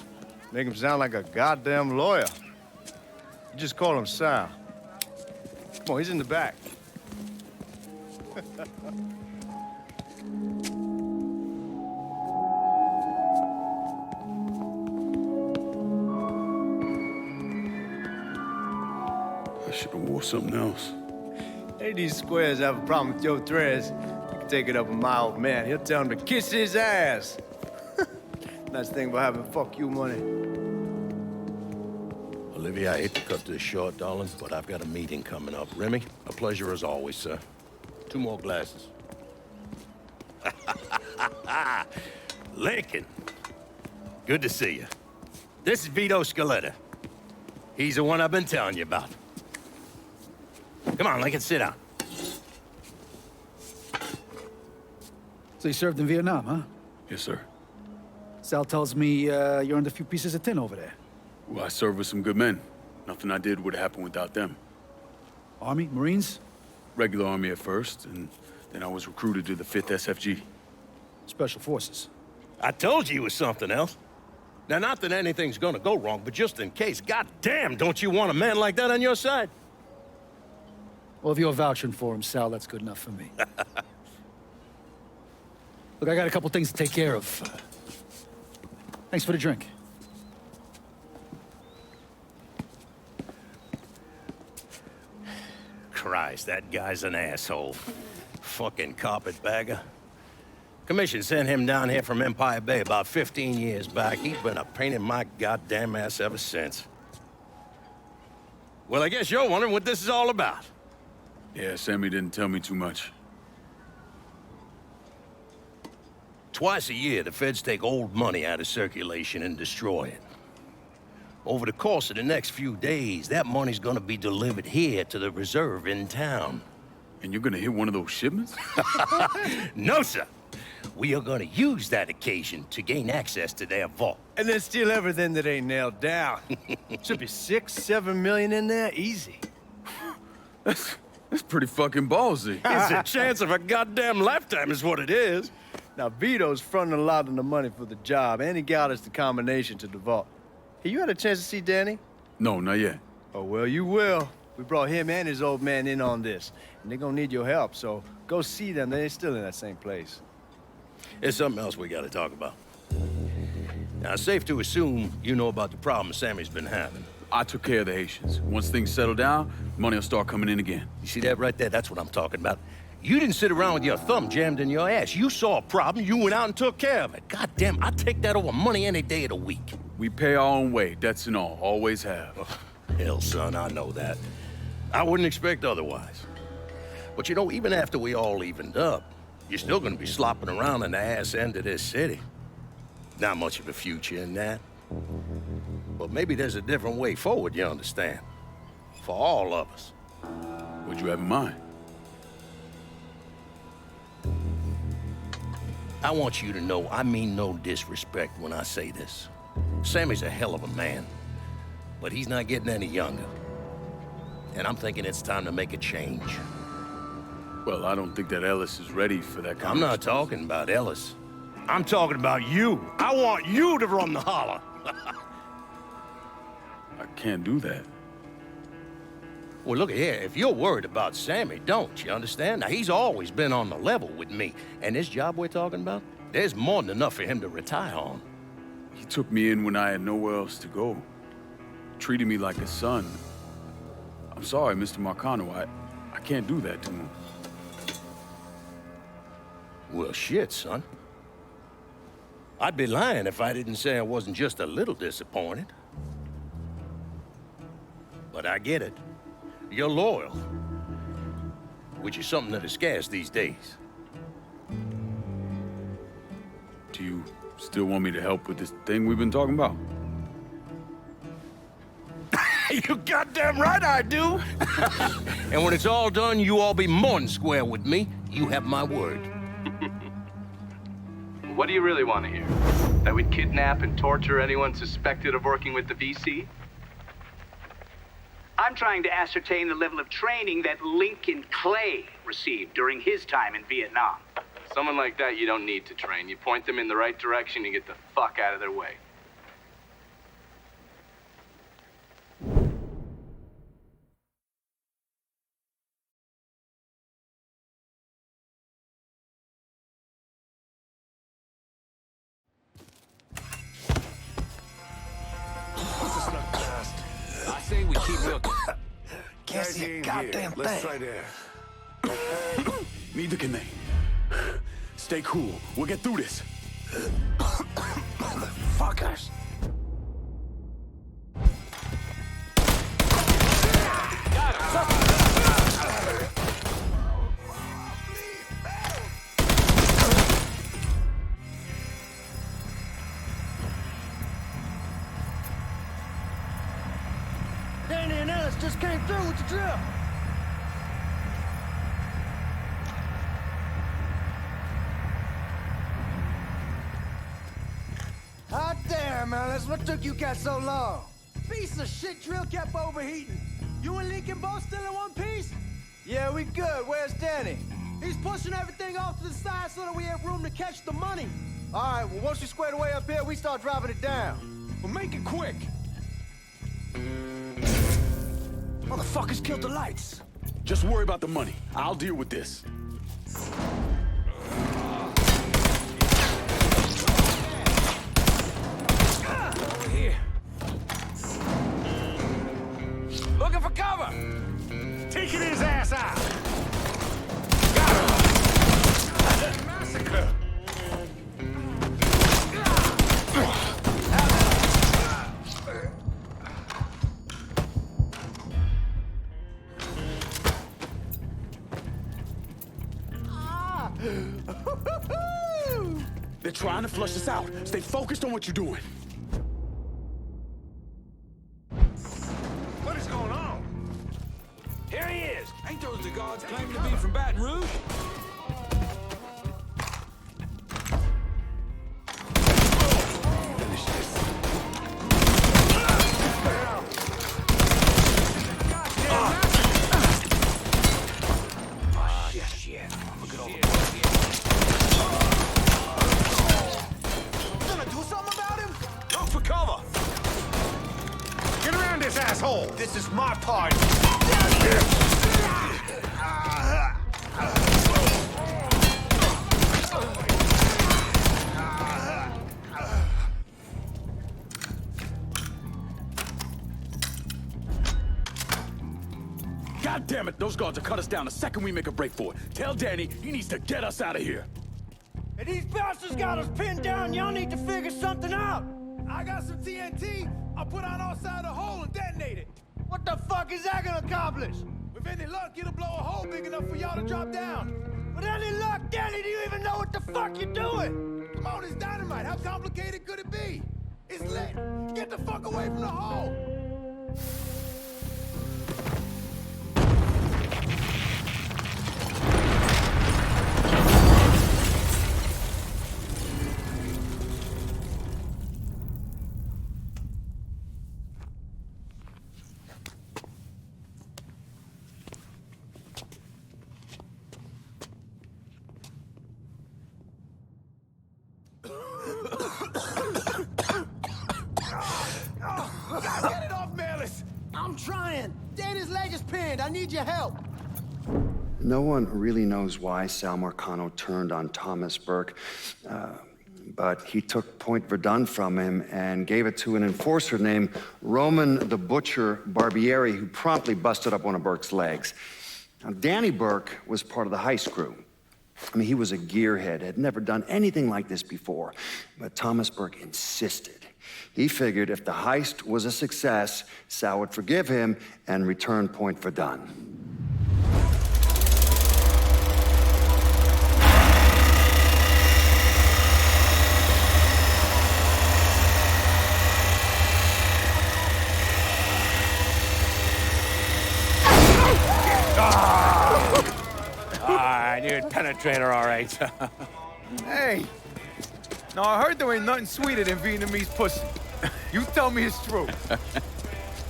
Make him sound like a goddamn lawyer. You just call him Sal. Come on, he's in the back. I should have wore something else. Hey, these squares have a problem with your threads. You can take it up with my old man. He'll tell him to kiss his ass. Nice thing about having fuck you money. Olivia, I hate to cut this short, darling, but I've got a meeting coming up. Remy, a pleasure as always, sir. 2 more glasses. Lincoln, good to see you. This is Vito Scaletta. He's the one I've been telling you about. Come on, Lincoln, sit down. So you served in Vietnam, huh? Yes, sir. Sal tells me you're under a few pieces of tin over there. Well, I served with some good men. Nothing I did would happen without them. Army? Marines? Regular Army at first, and then I was recruited to the 5th SFG. Special Forces. I told you it was something else. Now, not that anything's gonna go wrong, but just in case, goddamn, don't you want a man like that on your side? Well, if you're vouching for him, Sal, that's good enough for me. Look, I got a couple things to take care of. Thanks for the drink. Christ, that guy's an asshole. Fucking carpetbagger. Commission sent him down here from Empire Bay about 15 years back. He's been a pain in my goddamn ass ever since. Well, I guess you're wondering what this is all about. Yeah, Sammy didn't tell me too much. Twice a year, the feds take old money out of circulation and destroy it. Over the course of the next few days, that money's gonna be delivered here to the reserve in town. And you're gonna hit one of those shipments? No, sir. We are gonna use that occasion to gain access to their vault. And then steal everything that ain't nailed down. Should be 6, 7 million in there, easy. That's pretty fucking ballsy. It's a chance of a goddamn lifetime is what it is. Now, Vito's fronting a lot of the money for the job, and he got us the combination to the vault. Hey, you had a chance to see Danny? No, not yet. Oh, well, you will. We brought him and his old man in on this, and they're gonna need your help, so go see them. They're still in that same place. There's something else we gotta talk about. Now, it's safe to assume you know about the problem Sammy's been having. I took care of the Haitians. Once things settle down, money will start coming in again. You see that right there? That's what I'm talking about. You didn't sit around with your thumb jammed in your ass. You saw a problem, you went out and took care of it. God damn, I'd take that over money any day of the week. We pay our own way, debts and all. Always have. Oh, hell, son, I know that. I wouldn't expect otherwise. But you know, even after we all evened up, you're still gonna be slopping around in the ass end of this city. Not much of a future in that. But maybe there's a different way forward, you understand? For all of us. What'd you have in mind? I want you to know I mean no disrespect when I say this. Sammy's a hell of a man, but he's not getting any younger. And I'm thinking it's time to make a change. Well, I don't think that Ellis is ready for that kind I'm not talking about Ellis. I'm talking about you. I want you to run the holler. I can't do that. Well, look here, if you're worried about Sammy, don't, you understand? Now, he's always been on the level with me, and this job we're talking about, there's more than enough for him to retire on. He took me in when I had nowhere else to go. Treated me like a son. I'm sorry, Mr. Marcano, I can't do that to him. Well, shit, son. I'd be lying if I didn't say I wasn't just a little disappointed. But I get it. You're loyal. Which is something that is scarce these days. Do you still want me to help with this thing we've been talking about? You goddamn right I do. And when it's all done, you all be more than square with me. You have my word. What do you really want to hear? That we'd kidnap and torture anyone suspected of working with the VC? I'm trying to ascertain the level of training that Lincoln Clay received during his time in Vietnam. Someone like that you don't need to train. You point them in the right direction and get the fuck out of their way. I say we keep looking. Can't see a goddamn thing. Let's try there. Neither can they. Stay cool. We'll get through this. Motherfuckers. Danny and Ellis just came through with the drill. Hot damn, Ellis. What took you guys so long? Piece of shit drill kept overheating. You and Lincoln both still in one piece? Yeah, we good. Where's Danny? He's pushing everything off to the side so that we have room to catch the money. All right, well, once we square the way up here, we start driving it down. Well, make it quick. Motherfuckers killed the lights. Just worry about the money. I'll deal with this. Over here. Looking for cover. Taking his ass out. Got him. Massacre. They're trying to flush us out. Stay focused on what you're doing. What is going on? Here he is. Ain't those the guards claiming to be from Baton Rouge? Finish this. Shit. Look at all the Do something about him? Look for cover. Get around this asshole. This is my part. God damn it, those guards will cut us down the second we make a break for it. Tell Danny he needs to get us out of here. Hey, these bastards got us pinned down. Y'all need to figure something out. I got some TNT. I'll put on outside the hole and detonate it. What the fuck is that gonna accomplish? With any luck, it'll blow a hole big enough for y'all to drop down. With any luck, Danny, do you even know what the fuck you're doing? Come on, it's dynamite. How complicated could it be? It's lit. Get the fuck away from the hole. Get it off, Melis! I'm trying. Danny's leg is pinned. I need your help. No one really knows why Sal Marcano turned on Thomas Burke, but he took Point Verdun from him and gave it to an enforcer named Roman the Butcher Barbieri, who promptly busted up one of Burke's legs. Now, Danny Burke was part of the heist crew. I mean, he was a gearhead, had never done anything like this before, but Thomas Burke insisted. He figured if the heist was a success, Sal would forgive him and return Point Verdun. I knew it'd penetrate her all right. Hey! Now, I heard there ain't nothing sweeter than Vietnamese pussy. You tell me it's true.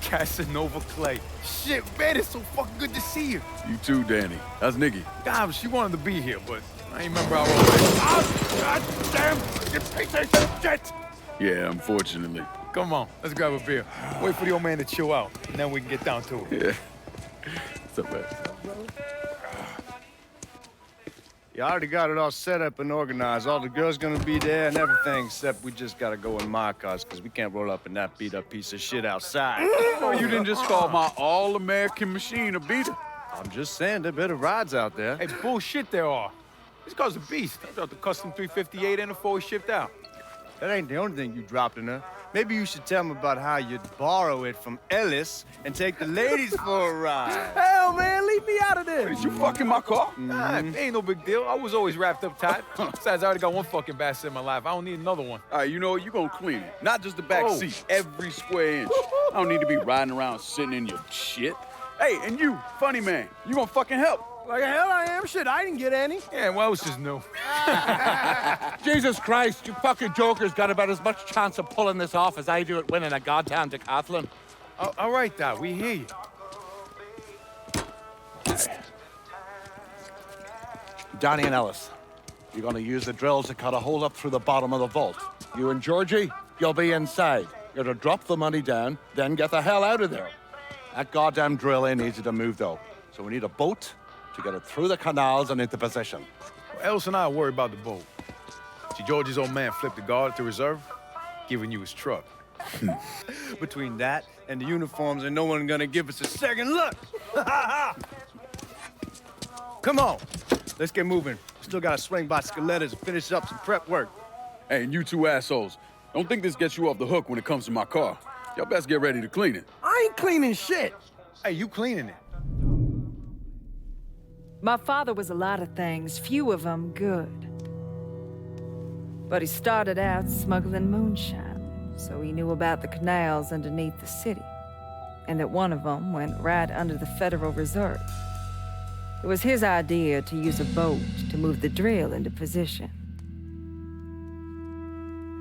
Casanova Clay. Shit, man, it's so fucking good to see you. You too, Danny. How's Nikki? God, she wanted to be here, but I ain't remember how old it is. Oh, God damn! You piece of shit! Yeah, unfortunately. Come on, let's grab a beer. Wait for the old man to chill out, and then we can get down to it. Yeah. What's up, man? You already got it all set up and organized. All the girls gonna be there and everything, except we just gotta go in my cars, because we can't roll up in that beat-up piece of shit outside. Oh, you didn't just call my all-American machine a beater. I'm just saying, there are better rides out there. Hey, bullshit there are. This car's a beast. I dropped the custom 358 and the 4 shipped out. That ain't the only thing you dropped in her. Maybe you should tell me about how you'd borrow it from Ellis and take the ladies for a ride. Hell, man, leave me out of this. Is you fucking my car? Nah, ain't no big deal. I was always wrapped up tight. Besides, I already got one fucking bastard in my life. I don't need another one. All right, you know what? You gonna clean it. Not just the back seat, every square inch. I don't need to be riding around sitting in your shit. Hey, and you, funny man, you gonna fucking help. Like hell I am. Shit, I didn't get any. Yeah, what else is new? Jesus Christ, you fucking jokers got about as much chance of pulling this off as I do at winning a goddamn decathlon. All right, Doc, we hear you. Donnie and Ellis, you're gonna use the drill to cut a hole up through the bottom of the vault. You and Georgie, you'll be inside. You're to drop the money down, then get the hell out of there. That goddamn drill ain't easy to move, though. So we need a boat to get it through the canals and into position. Well, Ellis and I worry about the boat. See, George's old man flipped the guard at the reserve, giving you his truck. Between that and the uniforms, ain't no one gonna give us a second look. Come on, let's get moving. Still gotta swing by Scaletta's and finish up some prep work. Hey, and you two assholes, don't think this gets you off the hook when it comes to my car. Y'all best get ready to clean it. I ain't cleaning shit. Hey, you cleaning it. My father was a lot of things, few of them good. But he started out smuggling moonshine, so he knew about the canals underneath the city, and that one of them went right under the Federal Reserve. It was his idea to use a boat to move the drill into position.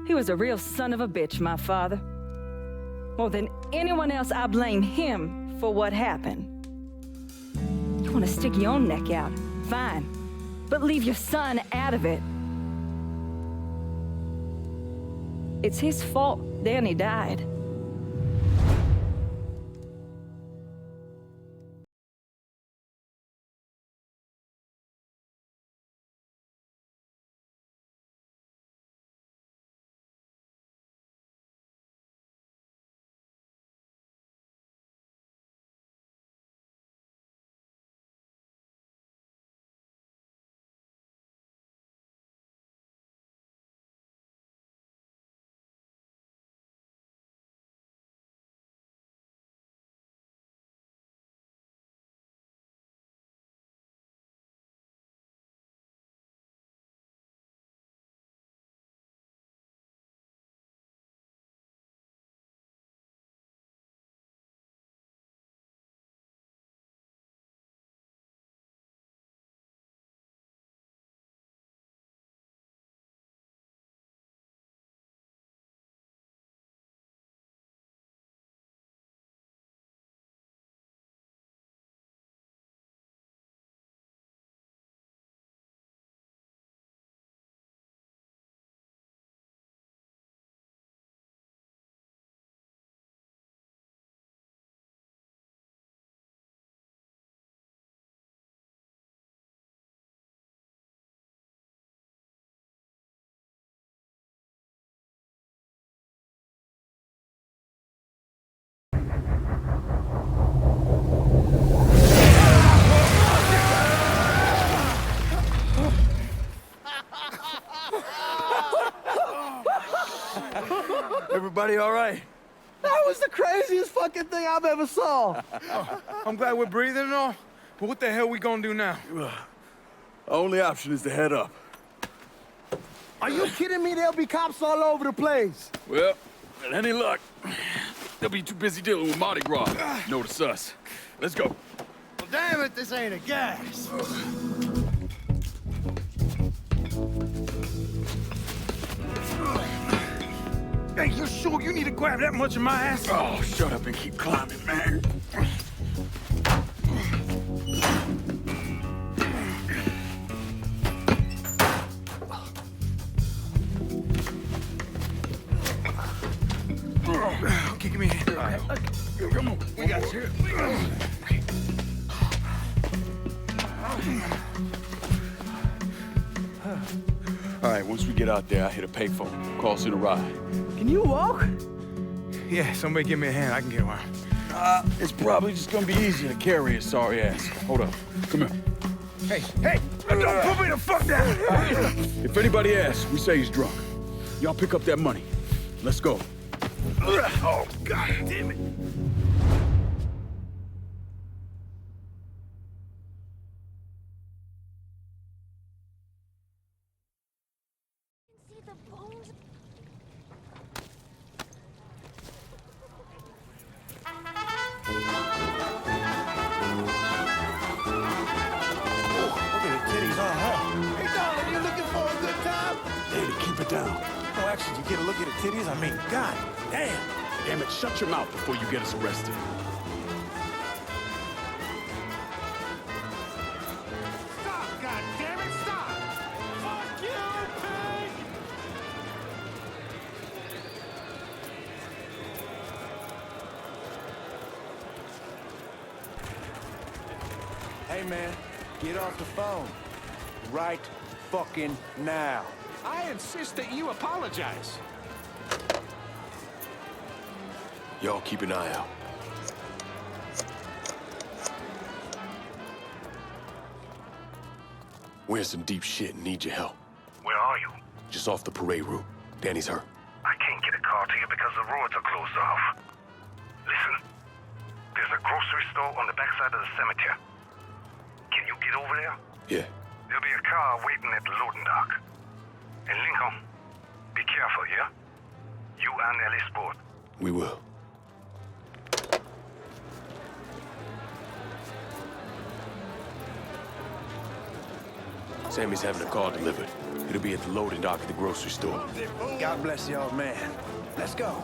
He was a real son of a bitch, my father. More than anyone else, I blame him for what happened. You want to stick your own neck out, fine, but leave your son out of it. It's his fault Danny died. Everybody all right? That was the craziest fucking thing I've ever saw. I'm glad we're breathing and all, but what the hell we gonna do now? Only option is to head up. Are you kidding me? There'll be cops all over the place. Well, with any luck, they'll be too busy dealing with Mardi Gras. Notice us. Let's go. Well, damn it, this ain't a gas. Hey, you sure you need to grab that much of my ass? Oh, shut up and keep climbing, man. Okay, give me a hand. All right. Come on, we got you. All right, once we get out there, I hit a payphone. Call us in a ride. Can you walk? Yeah, somebody give me a hand. I can get one. It's probably just gonna be easier to carry his sorry ass. Hold up. Come here. Hey, don't put me the fuck down! If anybody asks, we say he's drunk. Y'all pick up that money. Let's go. Oh, God damn it. Get a look at the titties? I mean, God damn. Damn it, shut your mouth before you get us arrested. Stop, goddammit, stop! Fuck you, pig! Hey, man, get off the phone. Right fucking now. I insist that you apologize. Y'all keep an eye out. We're in some deep shit and need your help. Where are you? Just off the parade route. Danny's hurt. I can't get a car to you because the roads are closed off. Listen, there's a grocery store on the backside of the cemetery. Can you get over there? Yeah. There'll be a car waiting at the loading dock. And Lincoln, be careful, yeah? You and Ellie Sport. We will. Sammy's having a car delivered. It'll be at the loading dock at the grocery store. God bless the old man. Let's go.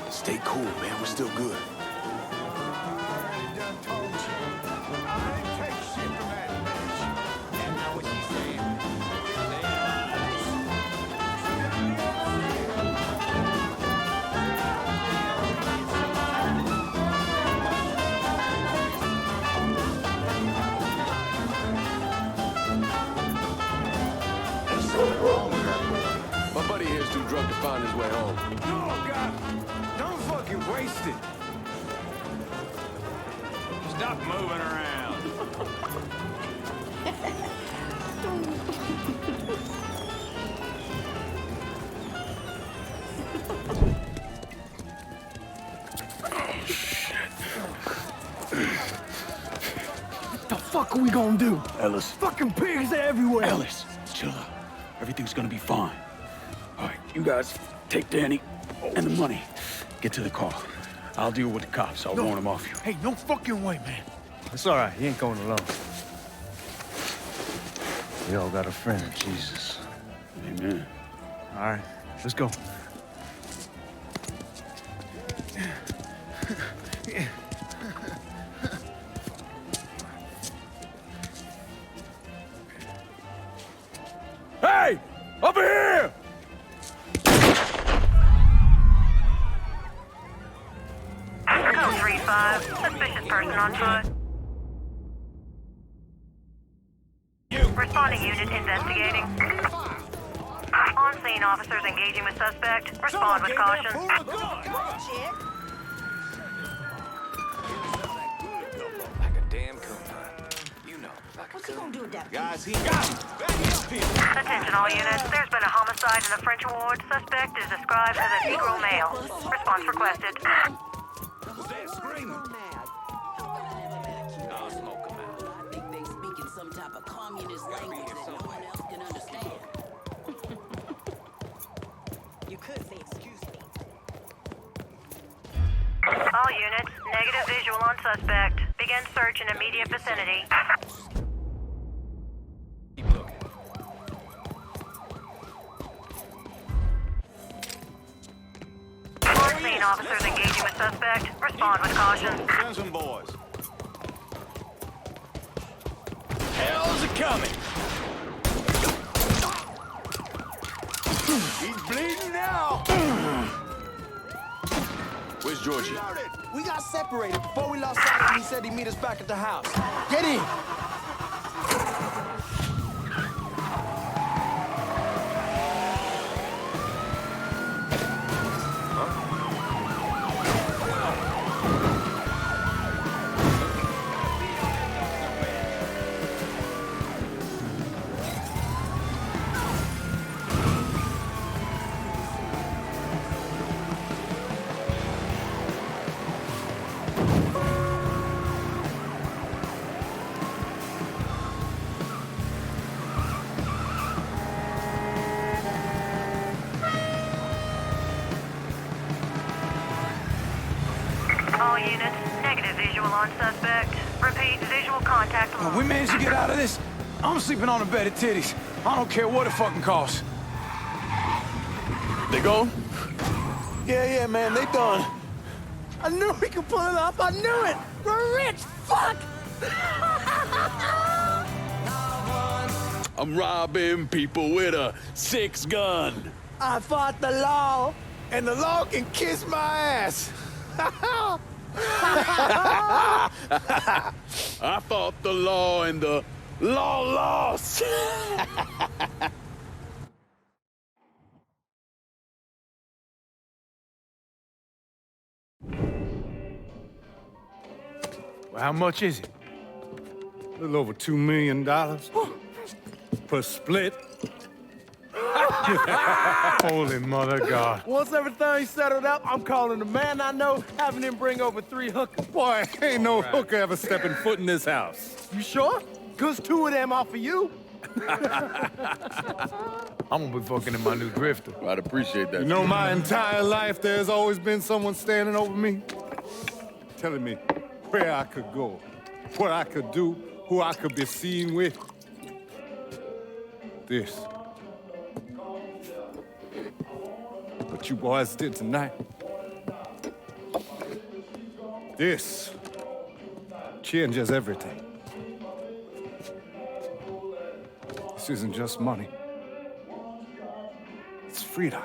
Stay cool, man. We're still good. My buddy here's too drunk to find his way home. Oh, God. Don't fucking waste it. Stop moving around. What the fuck are we gonna do? Ellis. Fucking pigs are everywhere. Ellis, chill out. Everything's gonna be fine. All right, you guys take Danny and the money. Get to the car. I'll deal with the cops. I'll warn them off you. Hey, no fucking way, man. It's all right. He ain't going alone. We all got a friend in Jesus. Amen. All right, let's go. Hey! Over here! Code 3-5. Suspicious person on foot. Responding unit investigating. On-scene officers engaging with suspect. Respond with caution. Like a damn coupon. You know, like What's he gonna do with that? Guys, he got him. Back up here. Attention all units. There's been a homicide in the French Ward. Suspect is described as a Negro male. Response requested. Was that screaming? I'll smoke him out. I think they speak in some type of communist language that no one else can understand. You could say excuse me. All units. Negative visual on suspect. Begin search in immediate vicinity. On-scene officers engaging with suspect. Respond with caution. Send some boys. Hell's it coming? He's bleeding now. Where's Georgie? We got separated before we lost sight of him. He said he'd meet us back at the house. Get in! All units. Negative visual on suspect. Repeat, visual contact. We managed to get out of this. I'm sleeping on a bed of titties. I don't care what it fucking costs. They gone? Yeah, man, they done. I knew we could pull it off. I knew it. We're rich. Fuck! I'm robbing people with a 6-gun. I fought the law, and the law can kiss my ass. I fought the law and the law lost. Well, how much is it? A little over $2 million per split. Holy mother God. Once everything's settled up, I'm calling the man I know, having him bring over 3 hookers. Boy, ain't no hooker ever stepping foot in this house. You sure? 'Cause 2 of them offer you. I'm gonna be fucking in my new drifter. I'd appreciate that. You know, my entire life, there's always been someone standing over me, telling me where I could go, what I could do, who I could be seen with. This. What you boys did tonight. This changes everything. This isn't just money. It's freedom.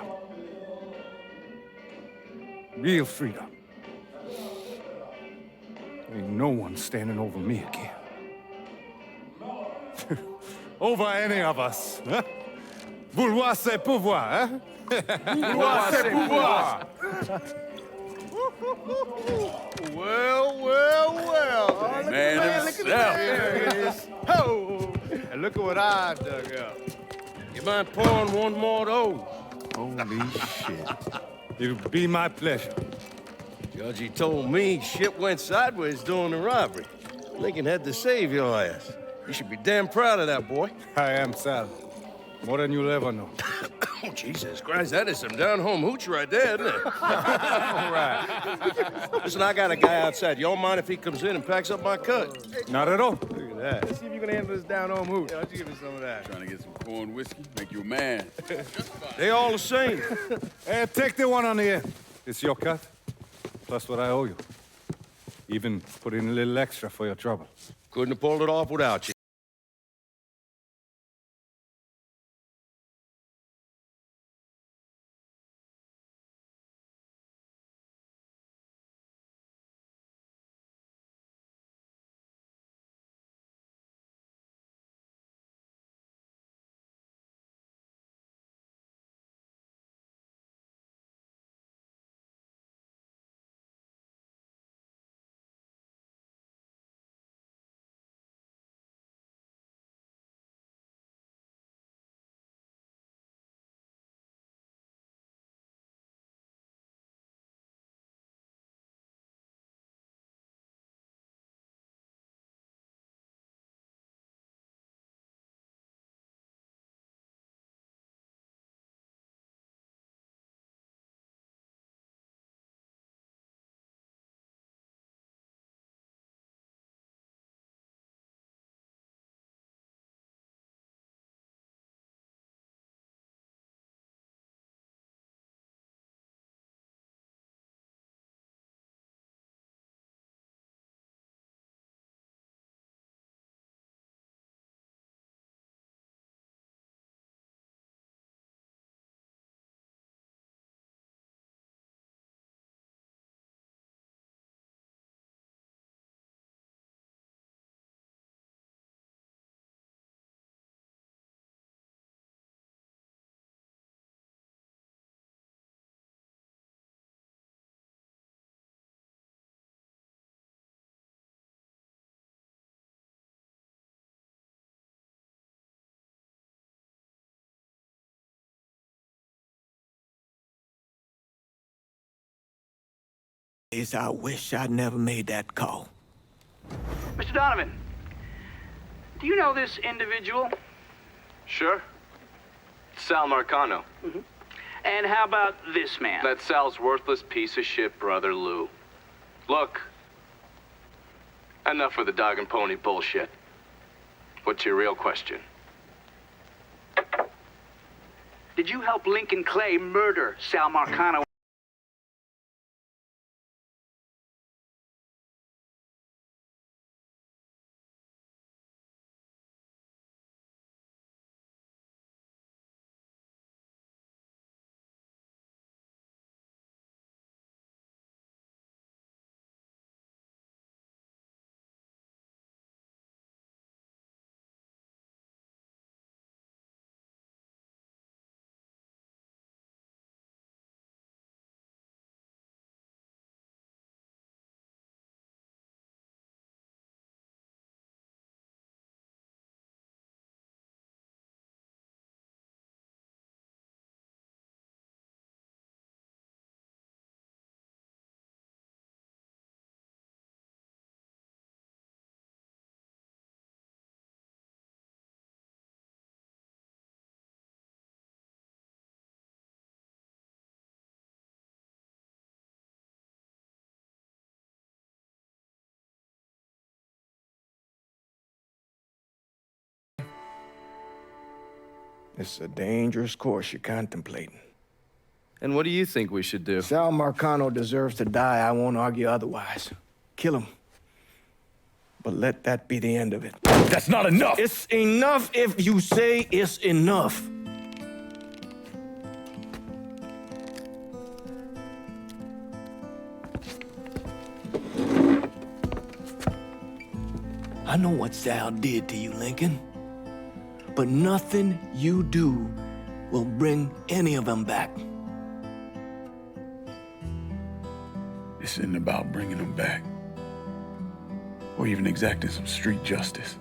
Real freedom. Ain't no one standing over me again. Over any of us, huh? Vouloir c'est pouvoir, hein? Vouloir c'est pouvoir. Well. Man himself. There it is. Oh, and look at what I dug up. You mind pouring one more of those? Holy shit. It'll be my pleasure. Judge, told me shit went sideways during the robbery. Lincoln had to save your ass. You should be damn proud of that, boy. I am, Sal. More than you'll ever know. Oh, Jesus Christ, that is some down-home hooch right there, isn't it? All right. Listen, I got a guy outside. Y'all mind if he comes in and packs up my cut? Not at all. Look at that. Let's see if you can handle this down-home hoot. Why don't you give me some of that? Trying to get some corn whiskey, make you a man. They all the same. Hey, take the one on the end. It's your cut, plus what I owe you. Even put in a little extra for your trouble. Couldn't have pulled it off without you. I wish I'd never made that call. Mr. Donovan, do you know this individual? Sure. Sal Marcano. And how about this man? That's Sal's worthless piece of shit brother, Lou. Look. Enough of the dog and pony bullshit. What's your real question? Did you help Lincoln Clay murder Sal Marcano? It's a dangerous course you're contemplating. And what do you think we should do? Sal Marcano deserves to die. I won't argue otherwise. Kill him. But let that be the end of it. That's not enough! It's enough if you say it's enough. I know what Sal did to you, Lincoln. But nothing you do will bring any of them back. This isn't about bringing them back, or even exacting some street justice.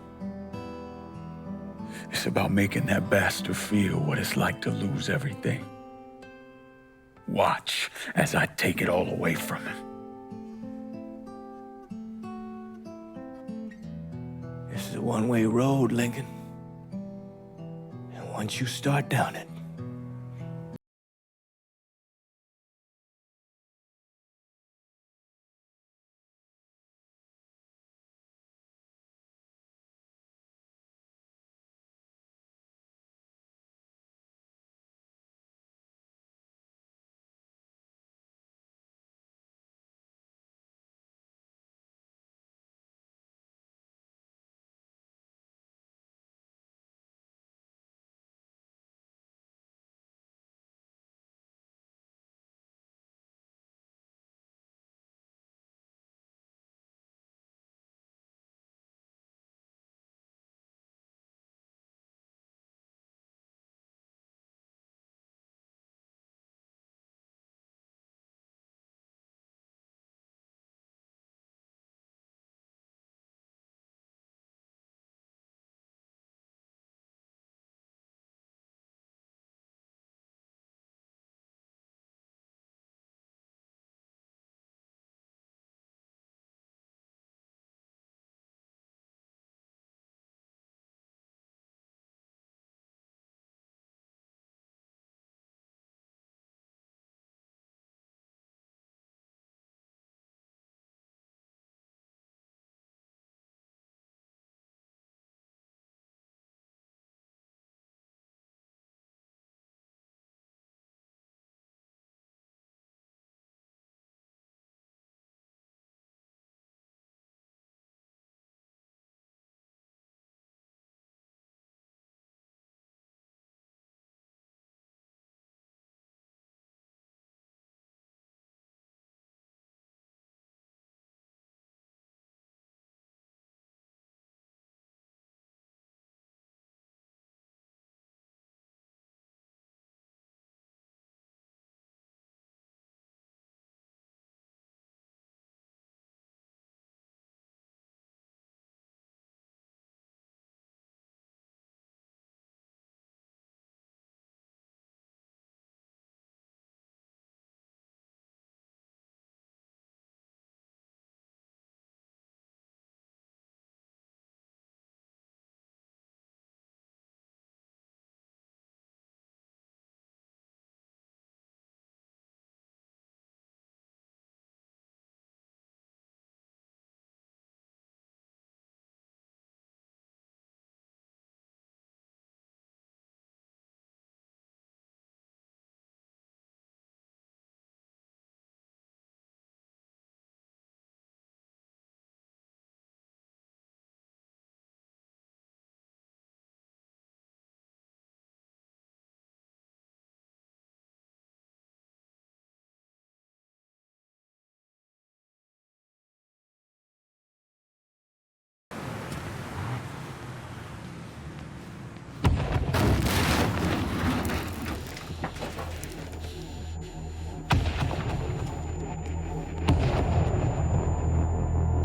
It's about making that bastard feel what it's like to lose everything. Watch as I take it all away from him. This is a one-way road, Lincoln. Once you start down it,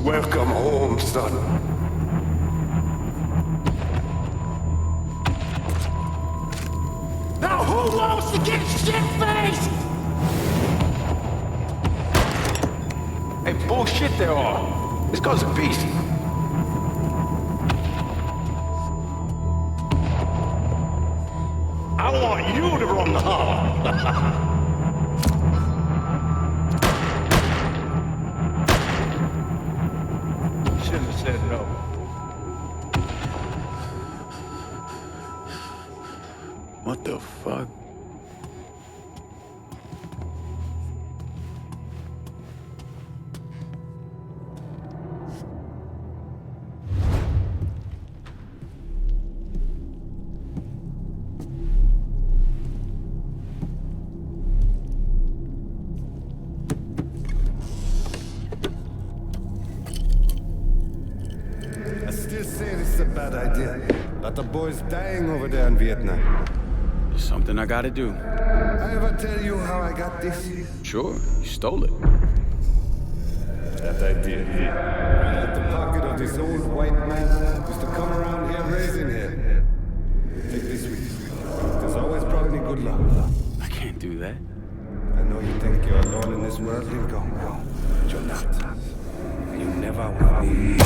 Welcome home, son. Now who wants to get shit-faced? Hey, bullshit they are. This guy's a beast. I want you to run the hollow. Shouldn't have said no. What the fuck? I still say this is a bad idea. Lot of boys dying over there in Vietnam. It's something I gotta do. I ever tell you how I got this? Sure, you stole it. That I did. At the pocket of this old white man used to come around here raising hell. Take this with you. There's always brought me good luck. I can't do that. I know you think you're alone in this world, Lincoln. But you're not. You never will be.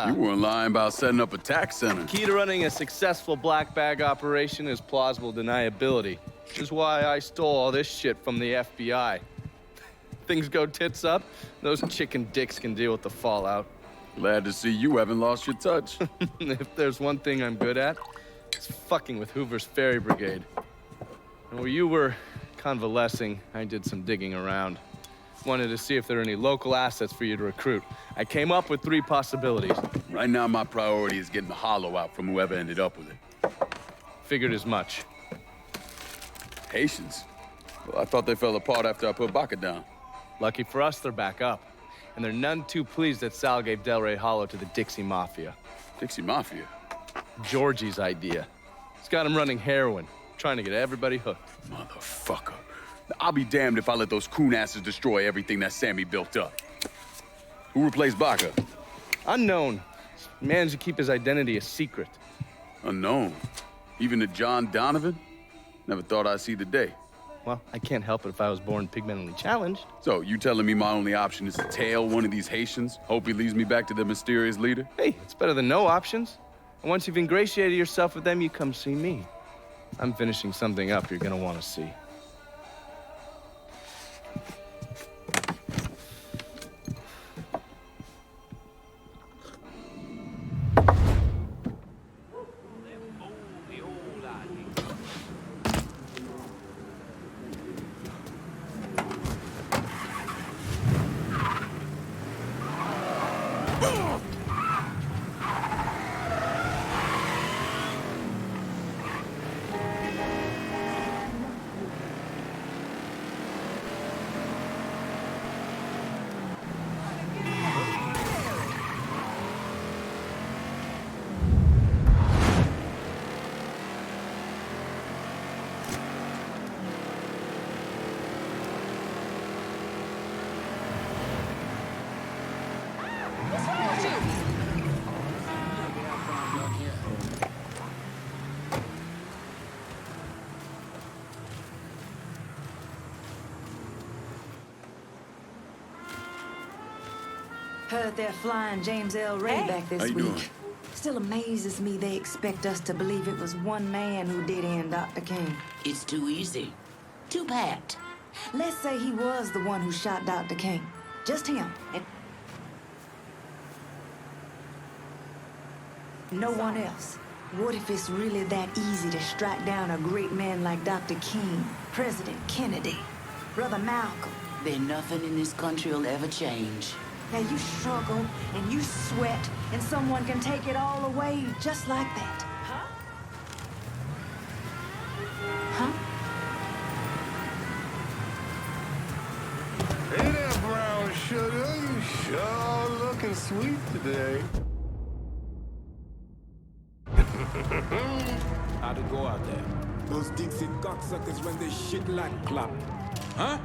You weren't lying about setting up a tax center. Key to running a successful black bag operation is plausible deniability, which is why I stole all this shit from the FBI. Things go tits up, those chicken dicks can deal with the fallout. Glad to see you haven't lost your touch. If there's one thing I'm good at, it's fucking with Hoover's Ferry Brigade. And while you were convalescing, I did some digging around. Wanted to see if there are any local assets for you to recruit. I came up with 3 possibilities. Right now, my priority is getting the hollow out from whoever ended up with it. Figured as much. Haitians? Well, I thought they fell apart after I put Baca down. Lucky for us, they're back up. And they're none too pleased that Sal gave Delray Hollow to the Dixie Mafia. Dixie Mafia? Georgie's idea. He's got him running heroin, trying to get everybody hooked. Motherfucker. I'll be damned if I let those coon asses destroy everything that Sammy built up. Who replaced Baca? Unknown. He managed to keep his identity a secret. Unknown? Even to John Donovan? Never thought I'd see the day. Well, I can't help it if I was born pigmentally challenged. So, you telling me my only option is to tail one of these Haitians? Hope he leads me back to the mysterious leader? Hey, it's better than no options. And once you've ingratiated yourself with them, you come see me. I'm finishing something up you're gonna want to see. Heard they're flying James L. Ray back this How you week. doing? Still amazes me they expect us to believe it was one man who did end Dr. King. It's too easy. Too pat. Let's say he was the one who shot Dr. King. Just him. And no one else. What if it's really that easy to strike down a great man like Dr. King, President Kennedy, Brother Malcolm? Then nothing in this country will ever change. Now you struggle and you sweat and someone can take it all away just like that. Huh? Hey there, brown sugar. You sure looking sweet today. How'd it go out there? Those Dixie cocksuckers run this shit like clock. Huh?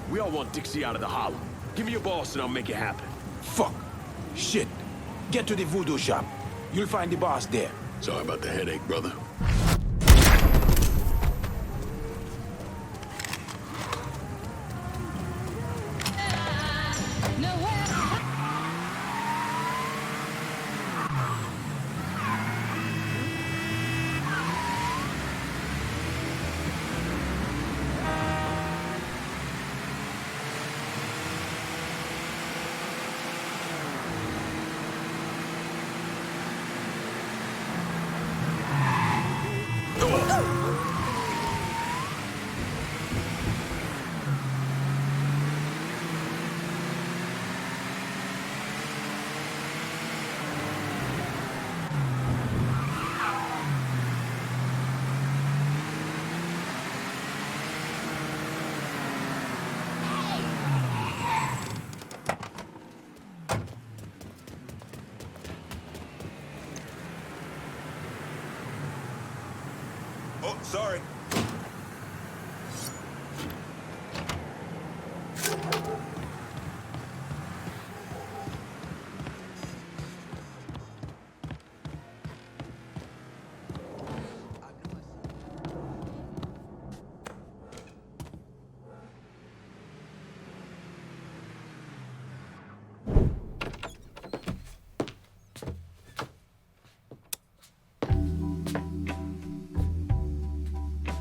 We all want Dixie out of the hollow. Give me your boss and I'll make it happen. Fuck. Shit. Get to the voodoo shop. You'll find the boss there. Sorry about the headache, brother. Oh, sorry.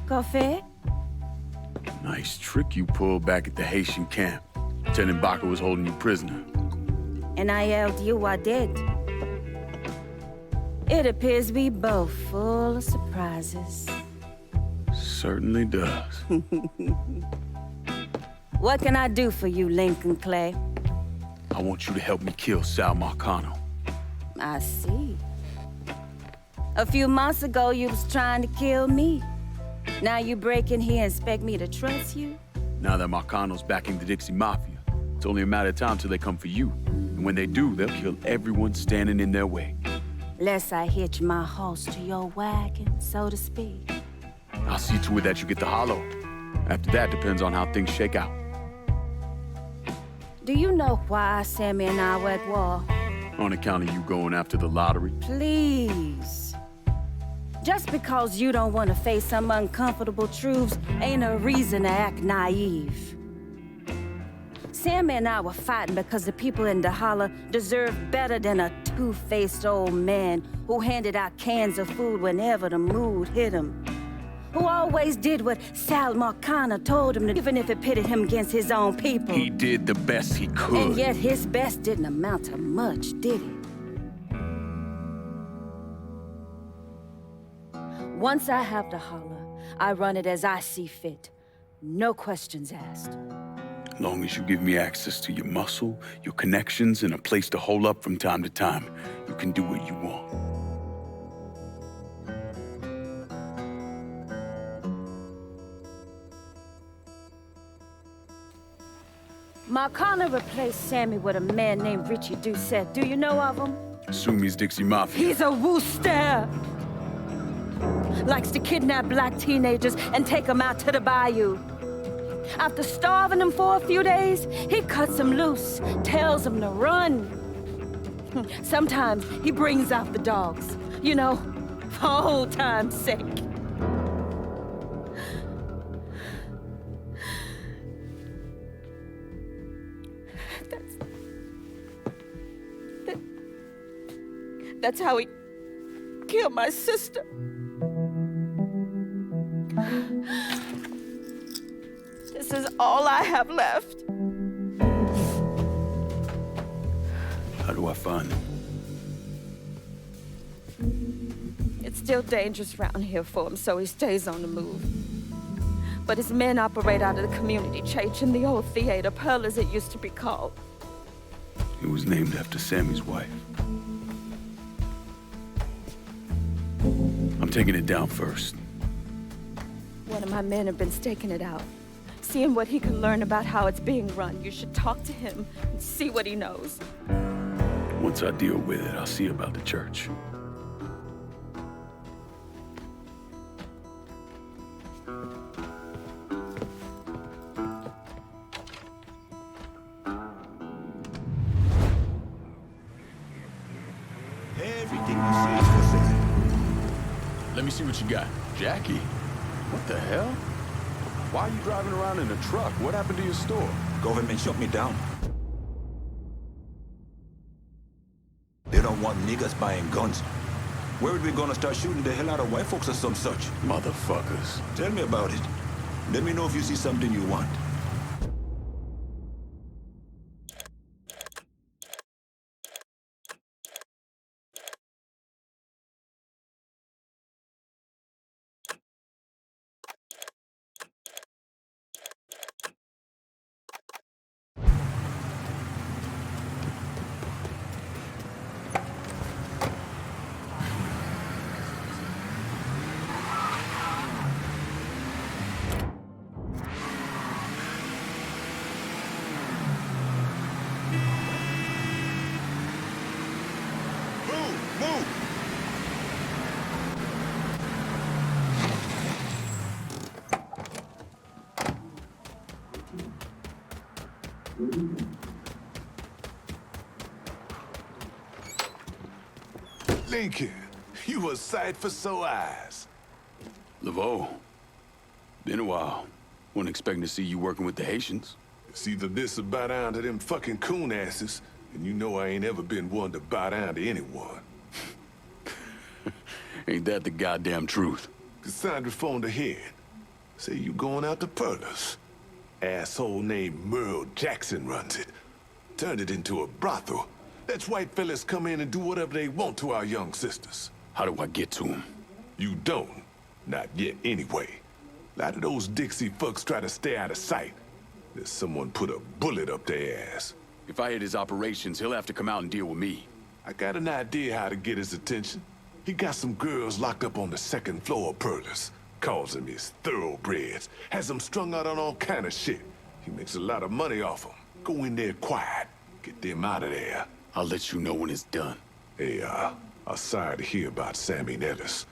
Coffee? Nice trick you pulled back at the Haitian camp. Lieutenant Baca was holding you prisoner. And I yelled you I did. It appears we both full of surprises. Certainly does. What can I do for you, Lincoln Clay? I want you to help me kill Sal Marcano. I see. A few months ago, you was trying to kill me. Now you break in here and expect me to trust you? Now that Marcano's backing the Dixie Mafia, it's only a matter of time till they come for you. And when they do, they'll kill everyone standing in their way. Lest I hitch my horse to your wagon, so to speak. I'll see to it that you get the hollow. After that, depends on how things shake out. Do you know why Sammy and I were at war? On account of you going after the lottery? Please. Just because you don't want to face some uncomfortable truths ain't a reason to act naive. Sammy and I were fighting because the people in the holler deserved better than a two-faced old man who handed out cans of food whenever the mood hit him. Who always did what Sal Marcano told him to, even if it pitted him against his own people. He did the best he could. And yet his best didn't amount to much, did it? Once I have the holler, I run it as I see fit. No questions asked. As long as you give me access to your muscle, your connections, and a place to hole up from time to time, you can do what you want. Marcano replaced Sammy with a man named Richie Doucette. Do you know of him? Assume he's Dixie Mafia. He's a wooster! Likes to kidnap black teenagers and take them out to the bayou. After starving them for a few days, he cuts them loose, tells them to run. Sometimes he brings out the dogs, you know, for old time's sake. That's how he killed my sister. This is all I have left. How do I find him? It's still dangerous around here for him, so he stays on the move. But his men operate out of the community church in the old theater, Pearl as it used to be called. It was named after Sammy's wife. I'm taking it down first. One of my men have been staking it out, seeing what he can learn about how it's being run. You should talk to him and see what he knows. Once I deal with it, I'll see about the church. Everything you see is for sale. Let me see what you got. Jackie? What the hell? Why are you driving around in a truck? What happened to your store? Government shut me down. They don't want niggas buying guns. Where are we gonna start shooting the hell out of white folks or some such? Motherfuckers. Tell me about it. Let me know if you see something you want. Lincoln, you a sight for sore eyes. Laveau, been a while. Wasn't expecting to see you working with the Haitians. It's either this or bow down to them fucking coon asses, and you know I ain't ever been one to bow down to anyone. Ain't that the goddamn truth? Cassandra phoned ahead. Say you going out to Perlas. Asshole named Merle Jackson runs it. Turned it into a brothel. Lets white fellas come in and do whatever they want to our young sisters. How do I get to them? You don't. Not yet, anyway. A lot of those Dixie fucks try to stay out of sight. There's someone put a bullet up their ass. If I hit his operations, he'll have to come out and deal with me. I got an idea how to get his attention. He got some girls locked up on the second floor of Perlas. Calls them his thoroughbreds. Has them strung out on all kind of shit. He makes a lot of money off them. Go in there quiet. Get them out of there. I'll let you know when it's done. Hey, I'm sorry to hear about Sammy and Ellis.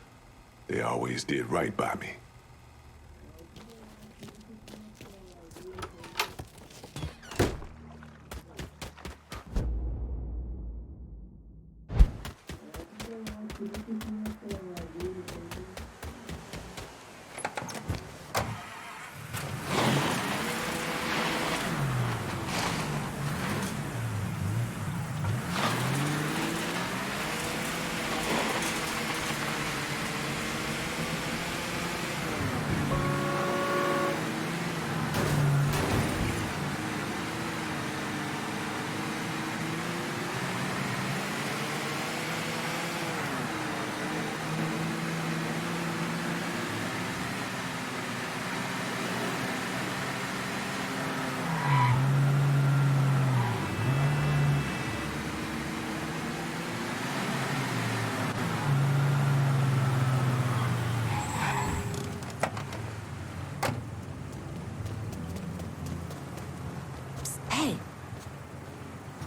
They always did right by me.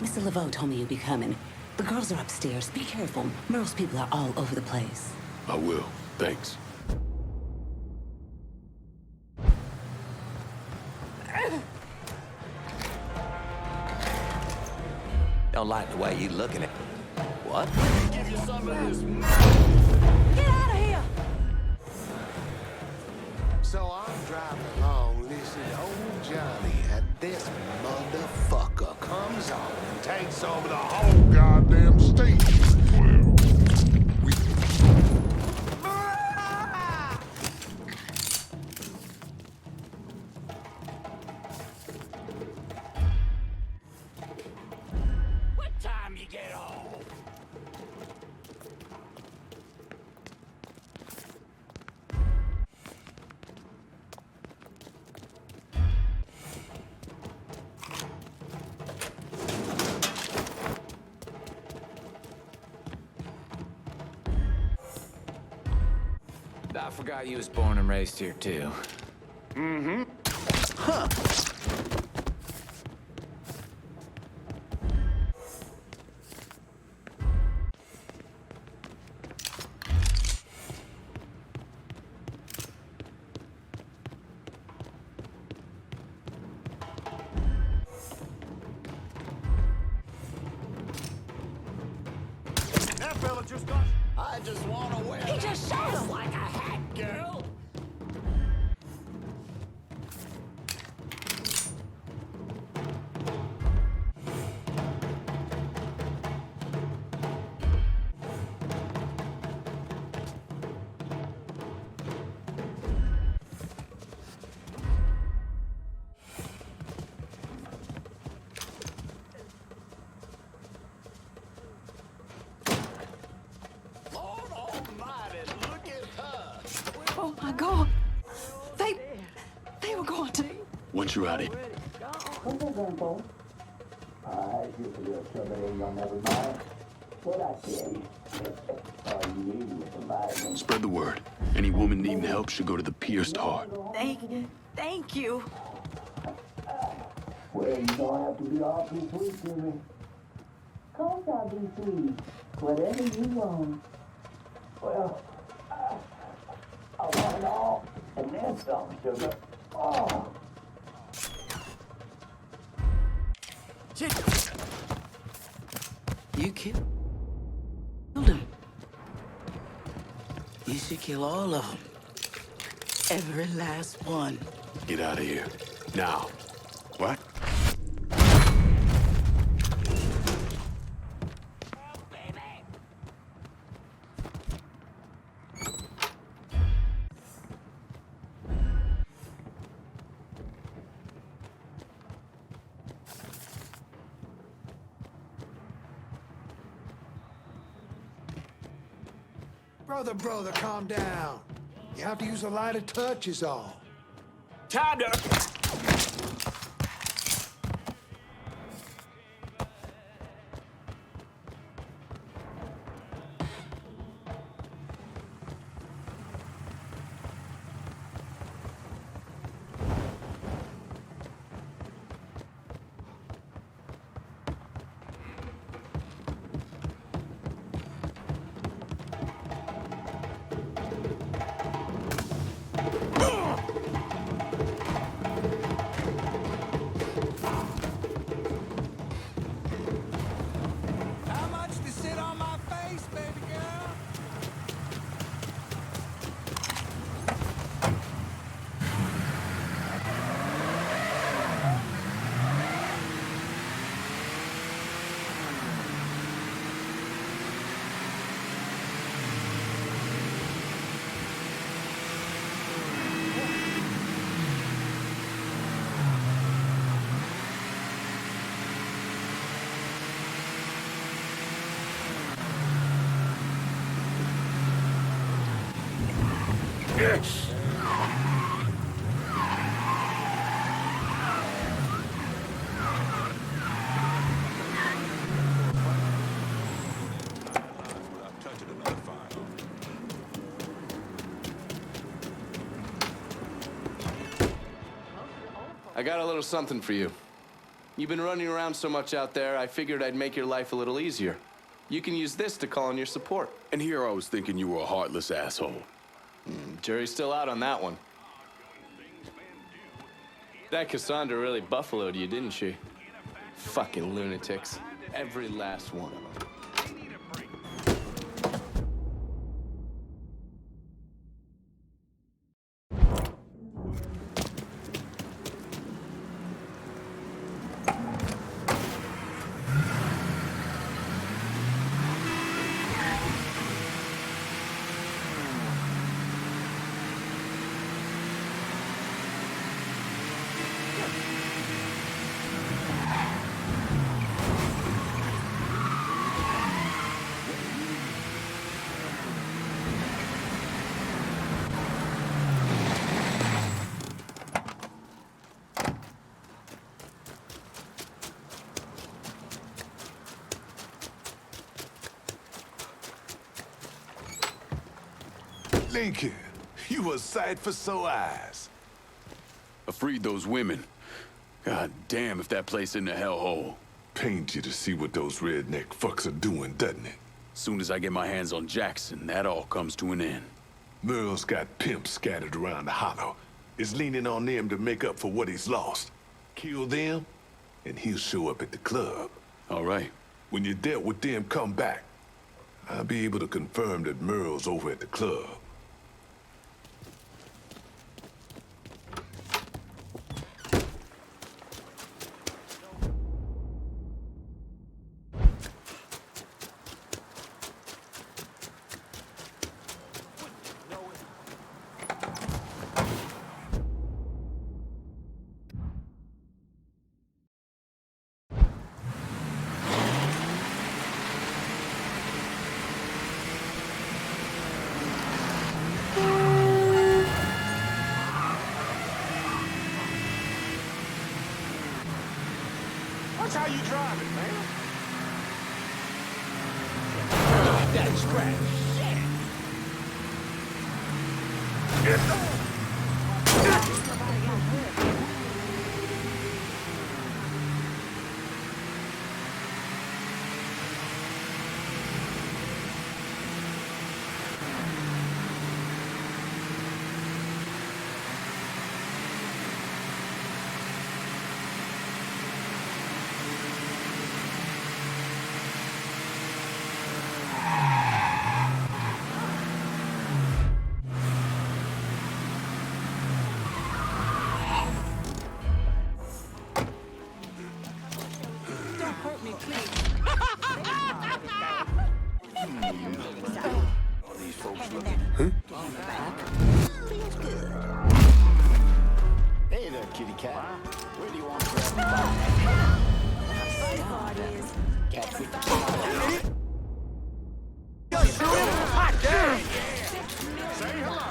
Mr. Laveau told me you'd be coming. The girls are upstairs. Be careful. Merle's people are all over the place. I will. Thanks. Don't like the way you looking at me. What? Give you some of this. Get out of here! So I'm driving along, listening to old Johnny, and this motherfucker comes on and takes over the whole goddamn station. What time you get home? I forgot you was born and raised here, too. Mm-hmm. Huh. That fella just got... I just want to wear... He just shot him! Like a hat, girl! Lord almighty, look at her! Oh my God! They were going to... Once you're out of here, spread the word. Any woman needing help should go to the pierced heart. Thank you. Well, you don't have to be all too sweet to me. Of course I'll be sweet. Whatever you want. Well, I want it all. And then some, sugar. Oh. You killed him. You should kill all of them. Every last one. Get out of here. Now. What? Brother, calm down. You have to use a lighter touch is all. Time to... How much to sit on my face, baby girl? Yes. I got a little something for you. You've been running around so much out there, I figured I'd make your life a little easier. You can use this to call in your support. And here I was thinking you were a heartless asshole. Jury's still out on that one. That Cassandra really buffaloed you, didn't she? Fucking lunatics. Every last one of them. Lincoln, you a sight for sore eyes. I freed those women. God damn if that place in the hellhole. Pains you to see what those redneck fucks are doing, doesn't it? Soon as I get my hands on Jackson, that all comes to an end. Merle's got pimps scattered around the hollow. Is leaning on them to make up for what he's lost. Kill them, and he'll show up at the club. All right. When you're dealt with them, come back. I'll be able to confirm that Merle's over at the club. Watch how you drive it, man. That scratch. Hey there, kitty cat. Where do you want to grab the catch with the Hot damn! Say hello.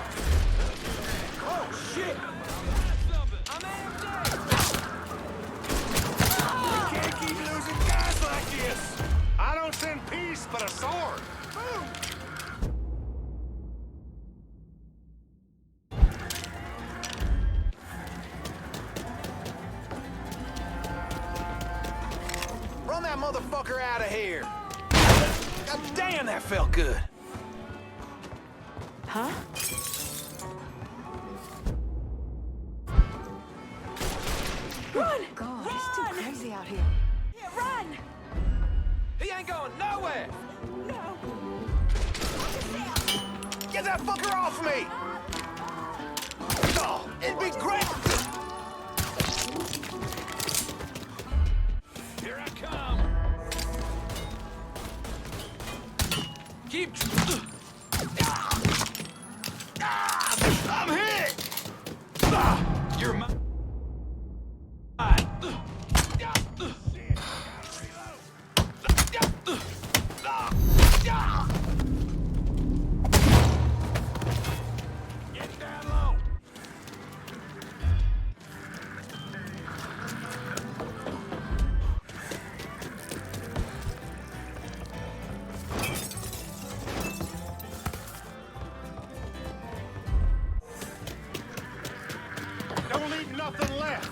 Oh, shit! We can't keep losing guys like this. I don't send peace, but a sword. Boom! Run that motherfucker out of here! God damn, that felt good! Huh? Run! God, it's too crazy out here. Yeah, run! He ain't going nowhere! No! Get that fucker off me! Oh, it'd be great! Here I come! Keep... I'm hit! You're mine! Get down low! Don't leave nothing left.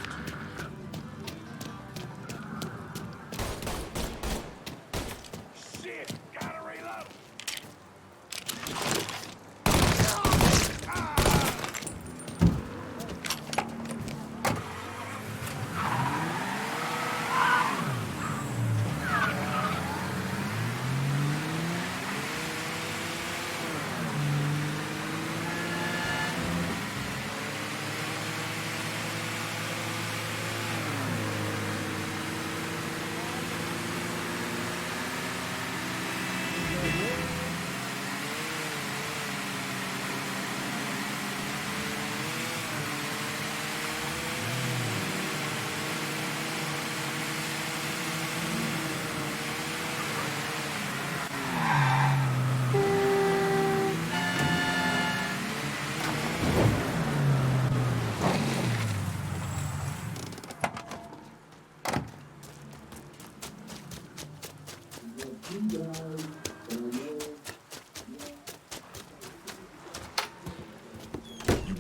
Shit, gotta reload.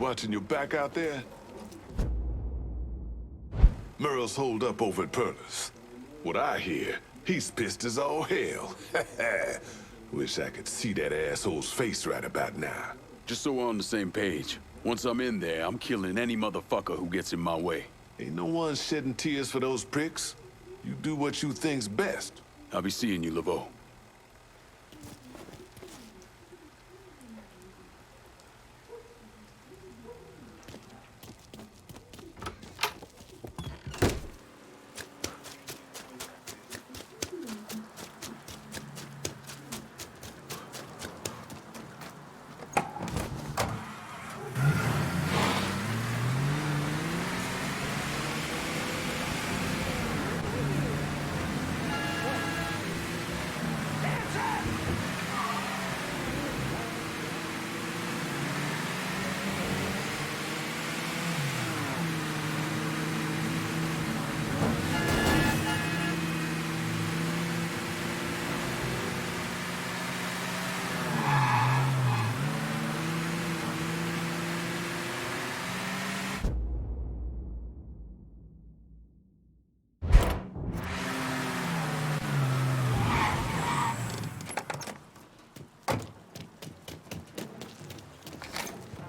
watching your back out there? Merle's holed up over at Perla's. What I hear, he's pissed as all hell. Wish I could see that asshole's face right about now. Just so we're on the same page. Once I'm in there, I'm killing any motherfucker who gets in my way. Ain't no one shedding tears for those pricks. You do what you think's best. I'll be seeing you, Laveau.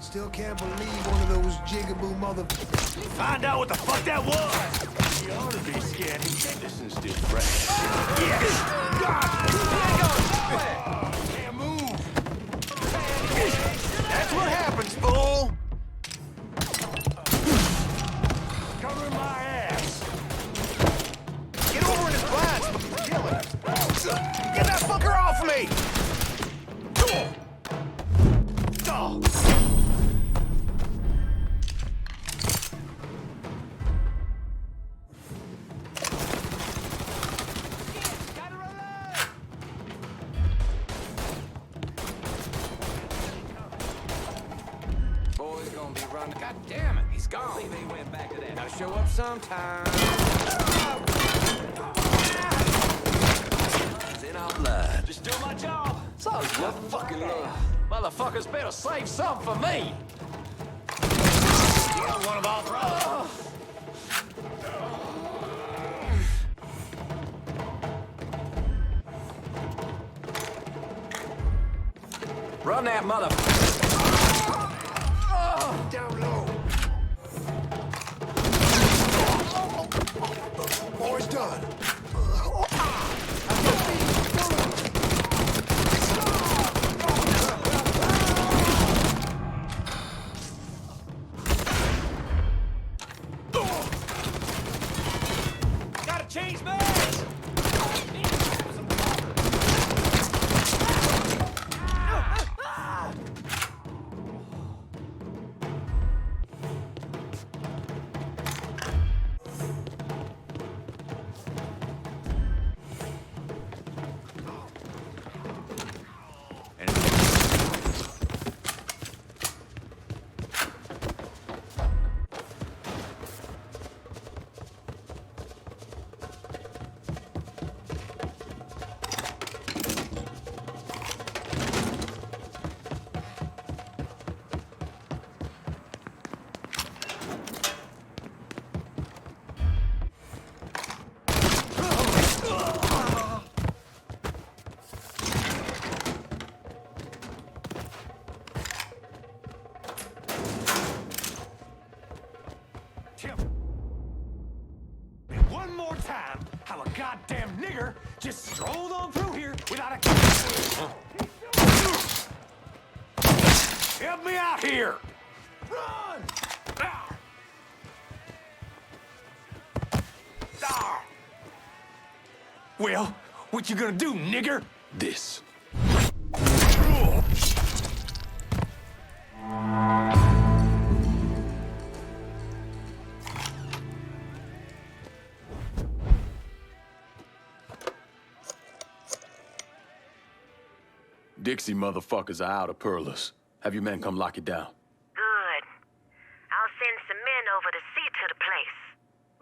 Still can't believe one of those jigaboo motherfuckers. Find out what the fuck that was! You ought to be scared. This is still fresh. Yes! Can't move. That's what happens, fool! Cover my ass. Get over in his blinds, fucking kill him! Get that fucker off me! Boy's gonna be running. God damn it, he's gone. Believe he went back to that. Gotta show up sometime. It's in our blood. Just do my job. So what fucking love. Motherfuckers better save some for me. You got one of all throws. Run that motherfucker. Down low. Boy's done. Gotta change mags! One more time, how a goddamn nigger just strolled on through here without a... Help me out here! Run! Ah! Ah! Well, what you gonna do, nigger? This. Dixie motherfuckers are out of Perla's. Have your men come lock it down. Good. I'll send some men over to see to the place.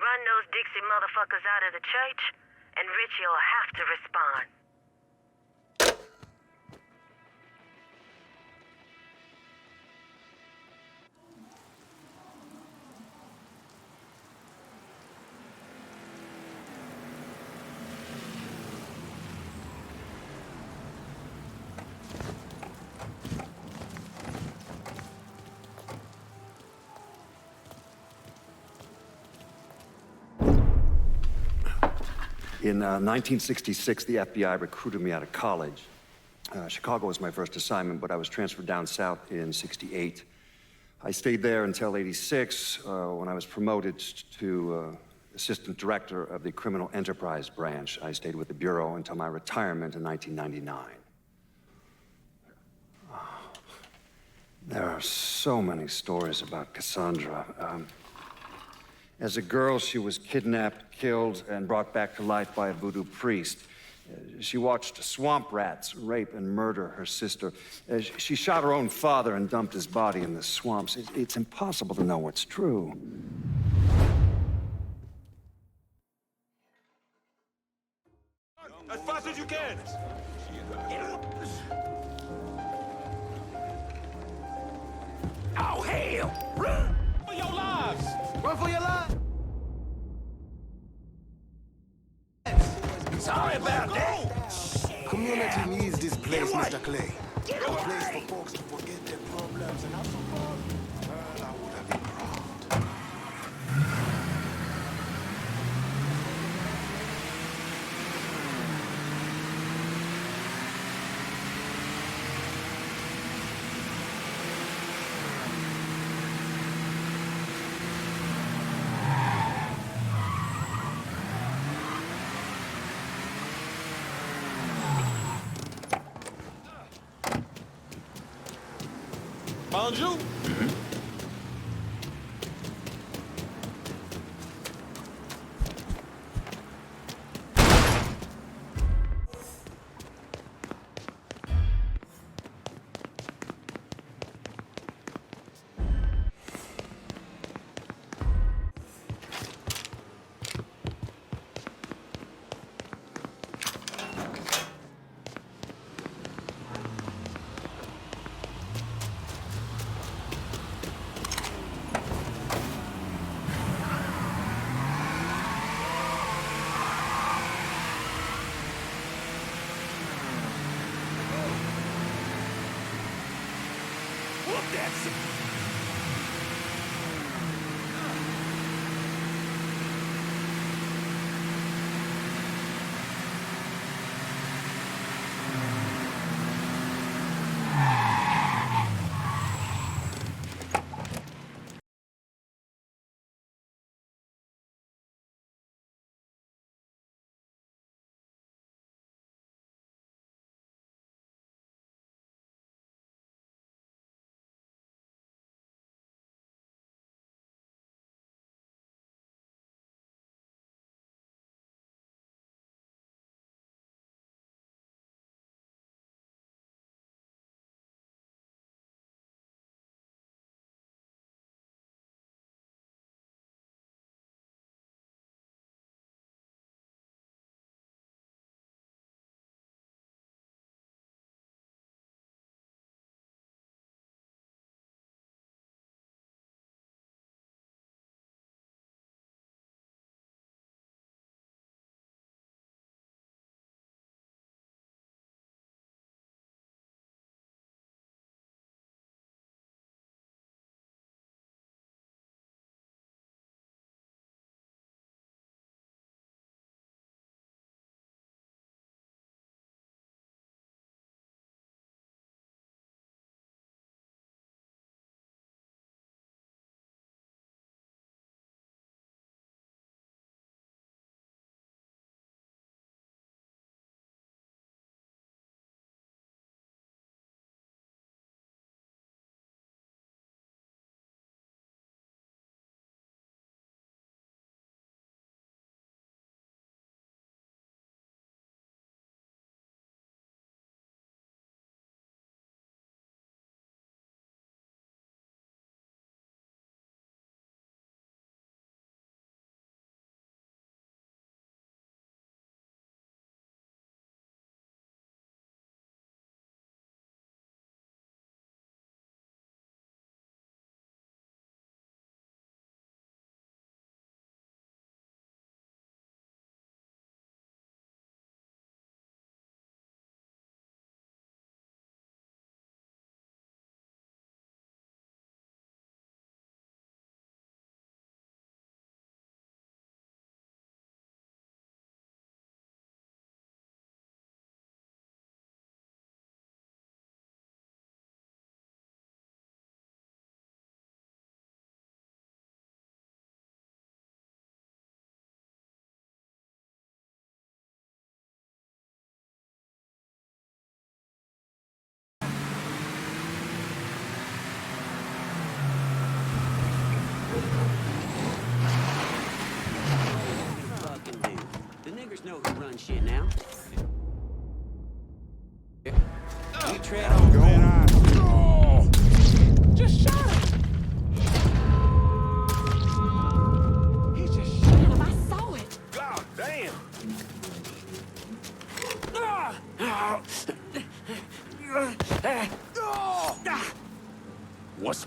Run those Dixie motherfuckers out of the church, and Richie'll have to respond. In 1966, the FBI recruited me out of college. Chicago was my first assignment, but I was transferred down south in '68. I stayed there until '86, when I was promoted to assistant director of the criminal enterprise branch. I stayed with the Bureau until my retirement in 1999. There are so many stories about Cassandra. As a girl, she was kidnapped, killed, and brought back to life by a voodoo priest. She watched swamp rats rape and murder her sister. She shot her own father and dumped his body in the swamps. It's impossible to know what's true. As fast as you can! Oh, hell! Run! For your lives! Run for your life! Sorry about that! Community needs this place, Mr. Clay. A place for folks to forget their problems and have some fun. Well, I would have been proud. Found you?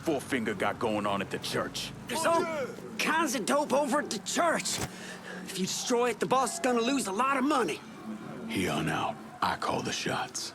Four-Finger got going on at the church? There's all kinds of dope over at the church. If you destroy it, the boss is gonna lose a lot of money. Here on out, I call the shots.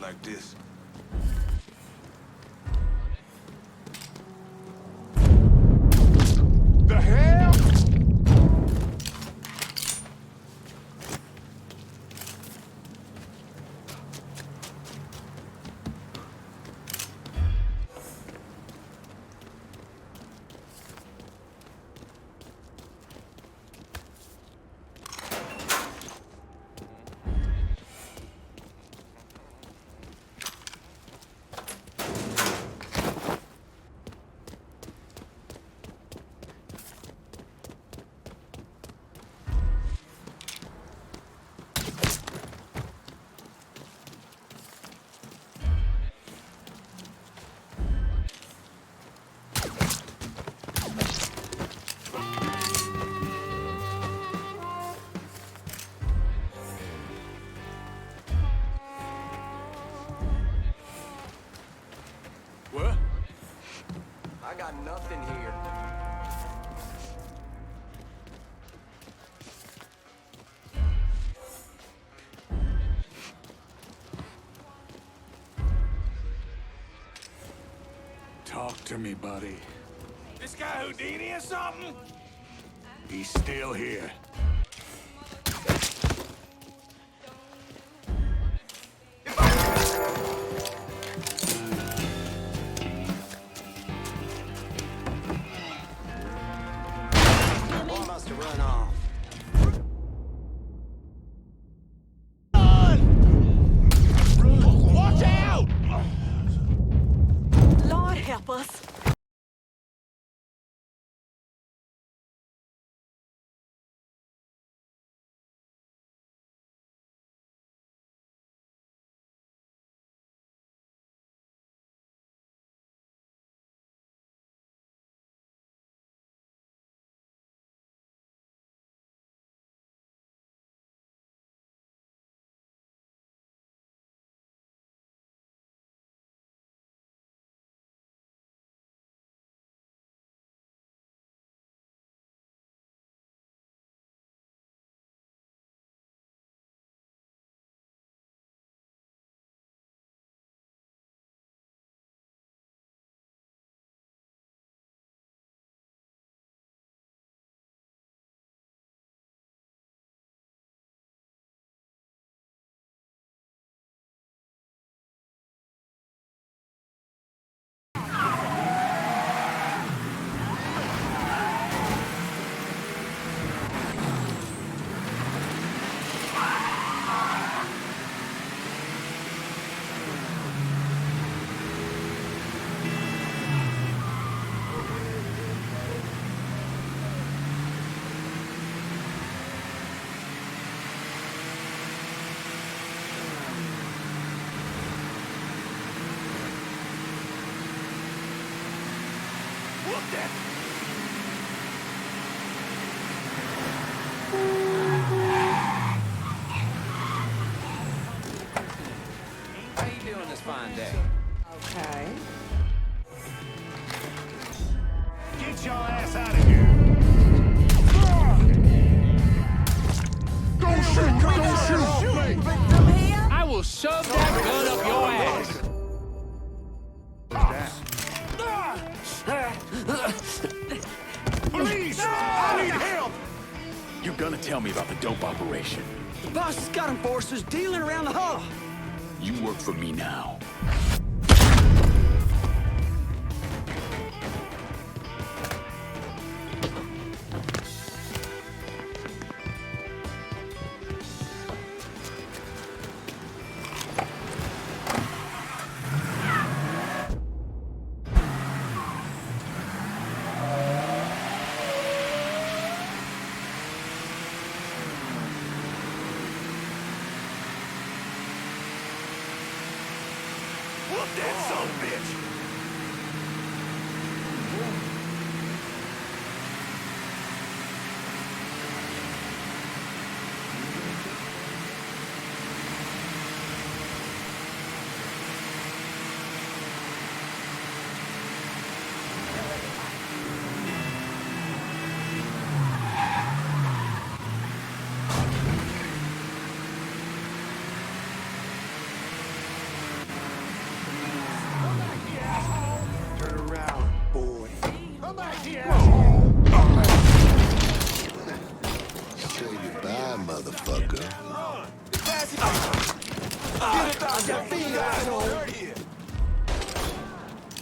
Like this. The hell? What? I got nothing here. Talk to me, buddy. This guy Houdini or something? He's still here. Boy must have run off. Watch out! Lord help us. How you doing this fine day? Okay. Get your ass out of here! Don't shoot! Don't shoot! I will shove that gun up your ass! You're gonna tell me about the dope operation. The boss has got enforcers dealing around the hall. You work for me now. Whoop that son of a bitch!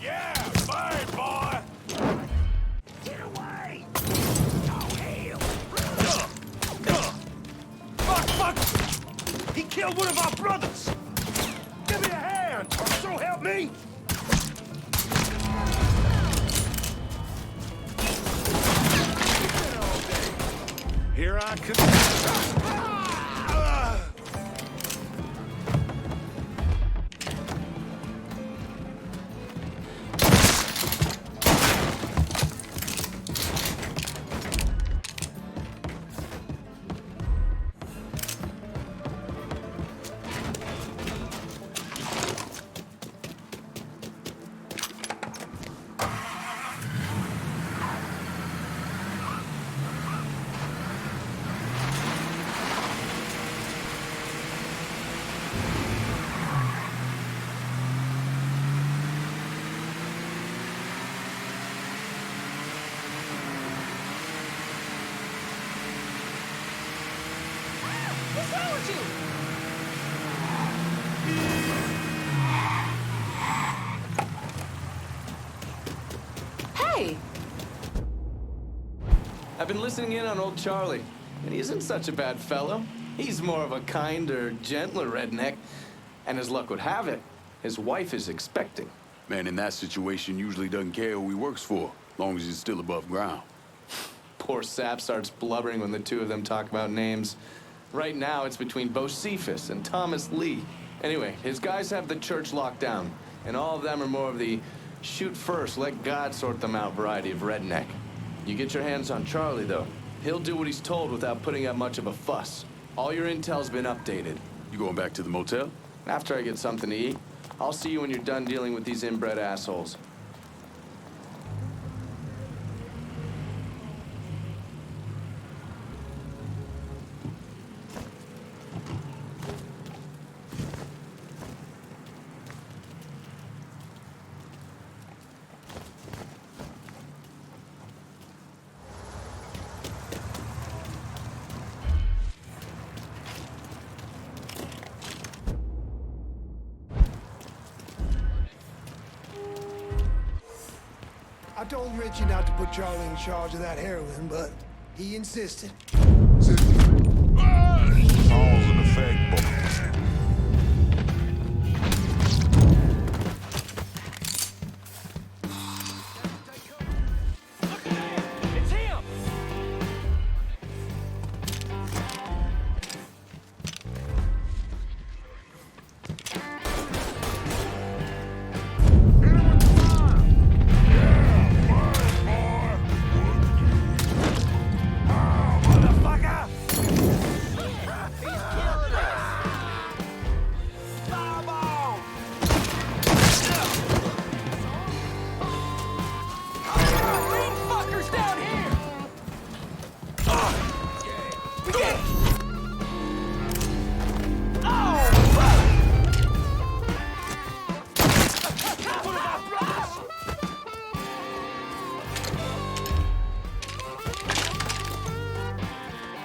Yeah, fine, boy! Get away! Oh, hell! Fuck! He killed one of our brothers! Give me a hand, or so help me! Here I come. What's wrong with you? Hey! I've been listening in on old Charlie, and he isn't such a bad fellow. He's more of a kinder, gentler redneck. And as luck would have it, his wife is expecting. Man in that situation usually doesn't care who he works for, as long as he's still above ground. Poor Sap starts blubbering when the two of them talk about names. Right now, it's between Bocephus and Thomas Lee. Anyway, his guys have the church locked down, and all of them are more of the shoot first, let God sort them out variety of redneck. You get your hands on Charlie, though. He'll do what he's told without putting up much of a fuss. All your intel's been updated. You going back to the motel? After I get something to eat. I'll see you when you're done dealing with these inbred assholes. I told Richie not to put Charlie in charge of that heroin, but he insisted. Cause and effect, boy. It's him!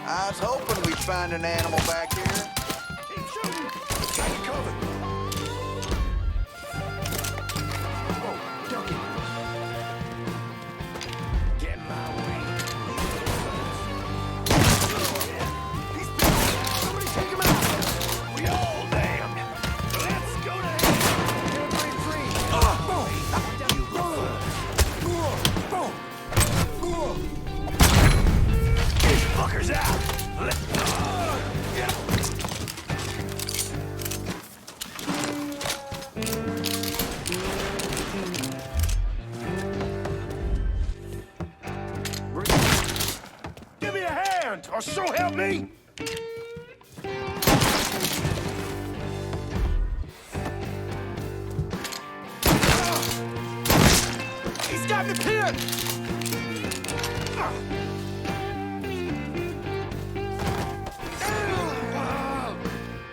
I was hoping we'd find an animal back here. Keep shooting! Got you covered! Whoa, duck it! Get my way! Somebody take him out! We all damned! Let's go to hell! Can't break free! These fuckers out! Give me a hand, or so help me! He's got me pinned!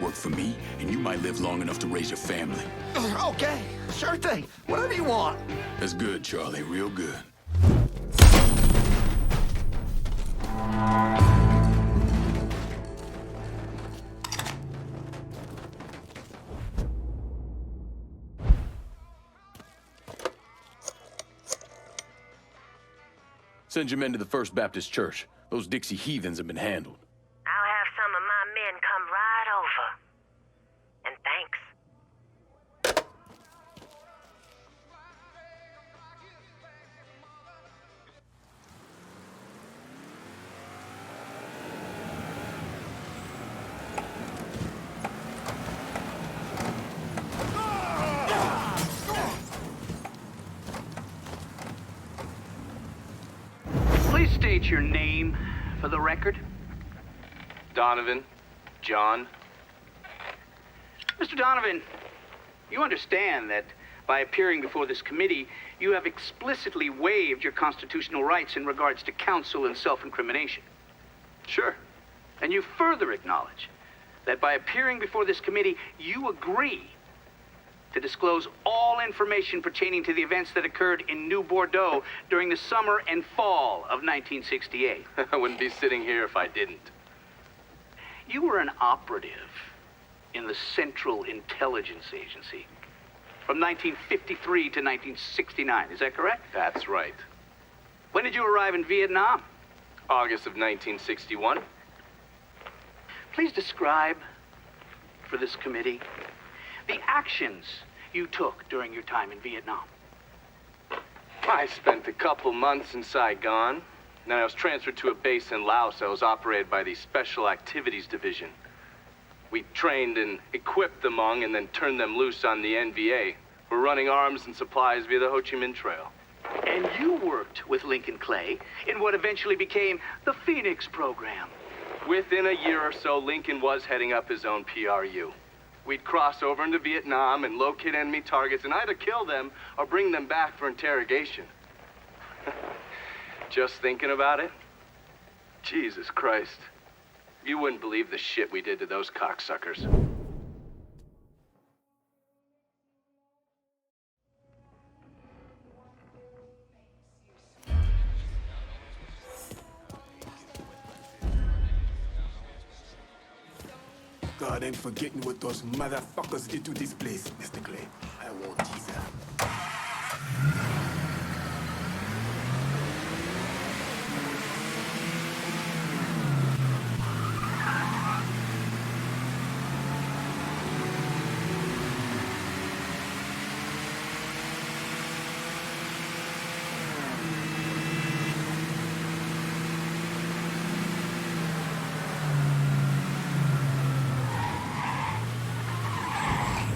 Work for me, and you might live long enough to raise your family. Okay, sure thing. Whatever you want. That's good, Charlie, real good. Send your men to the First Baptist Church. Those Dixie heathens have been handled. I'll have some of my men come right over. And thanks. Please state your name for the record. Donovan, John. Mr. Donovan, you understand that by appearing before this committee, you have explicitly waived your constitutional rights in regards to counsel and self-incrimination. Sure. And you further acknowledge that by appearing before this committee, you agree to disclose all information pertaining to the events that occurred in New Bordeaux during the summer and fall of 1968. I wouldn't be sitting here if I didn't. You were an operative in the Central Intelligence Agency from 1953 to 1969, is that correct? That's right. When did you arrive in Vietnam? August of 1961. Please describe for this committee the actions you took during your time in Vietnam. I spent a couple months in Saigon. Then I was transferred to a base in Laos that was operated by the Special Activities Division. We trained and equipped the Hmong and then turned them loose on the NVA. We're running arms and supplies via the Ho Chi Minh Trail. And you worked with Lincoln Clay in what eventually became the Phoenix program. Within a year or so, Lincoln was heading up his own PRU. We'd cross over into Vietnam and locate enemy targets and either kill them or bring them back for interrogation. Just thinking about it? Jesus Christ. You wouldn't believe the shit we did to those cocksuckers. God ain't forgetting what those motherfuckers did to this place, Mr. Clay.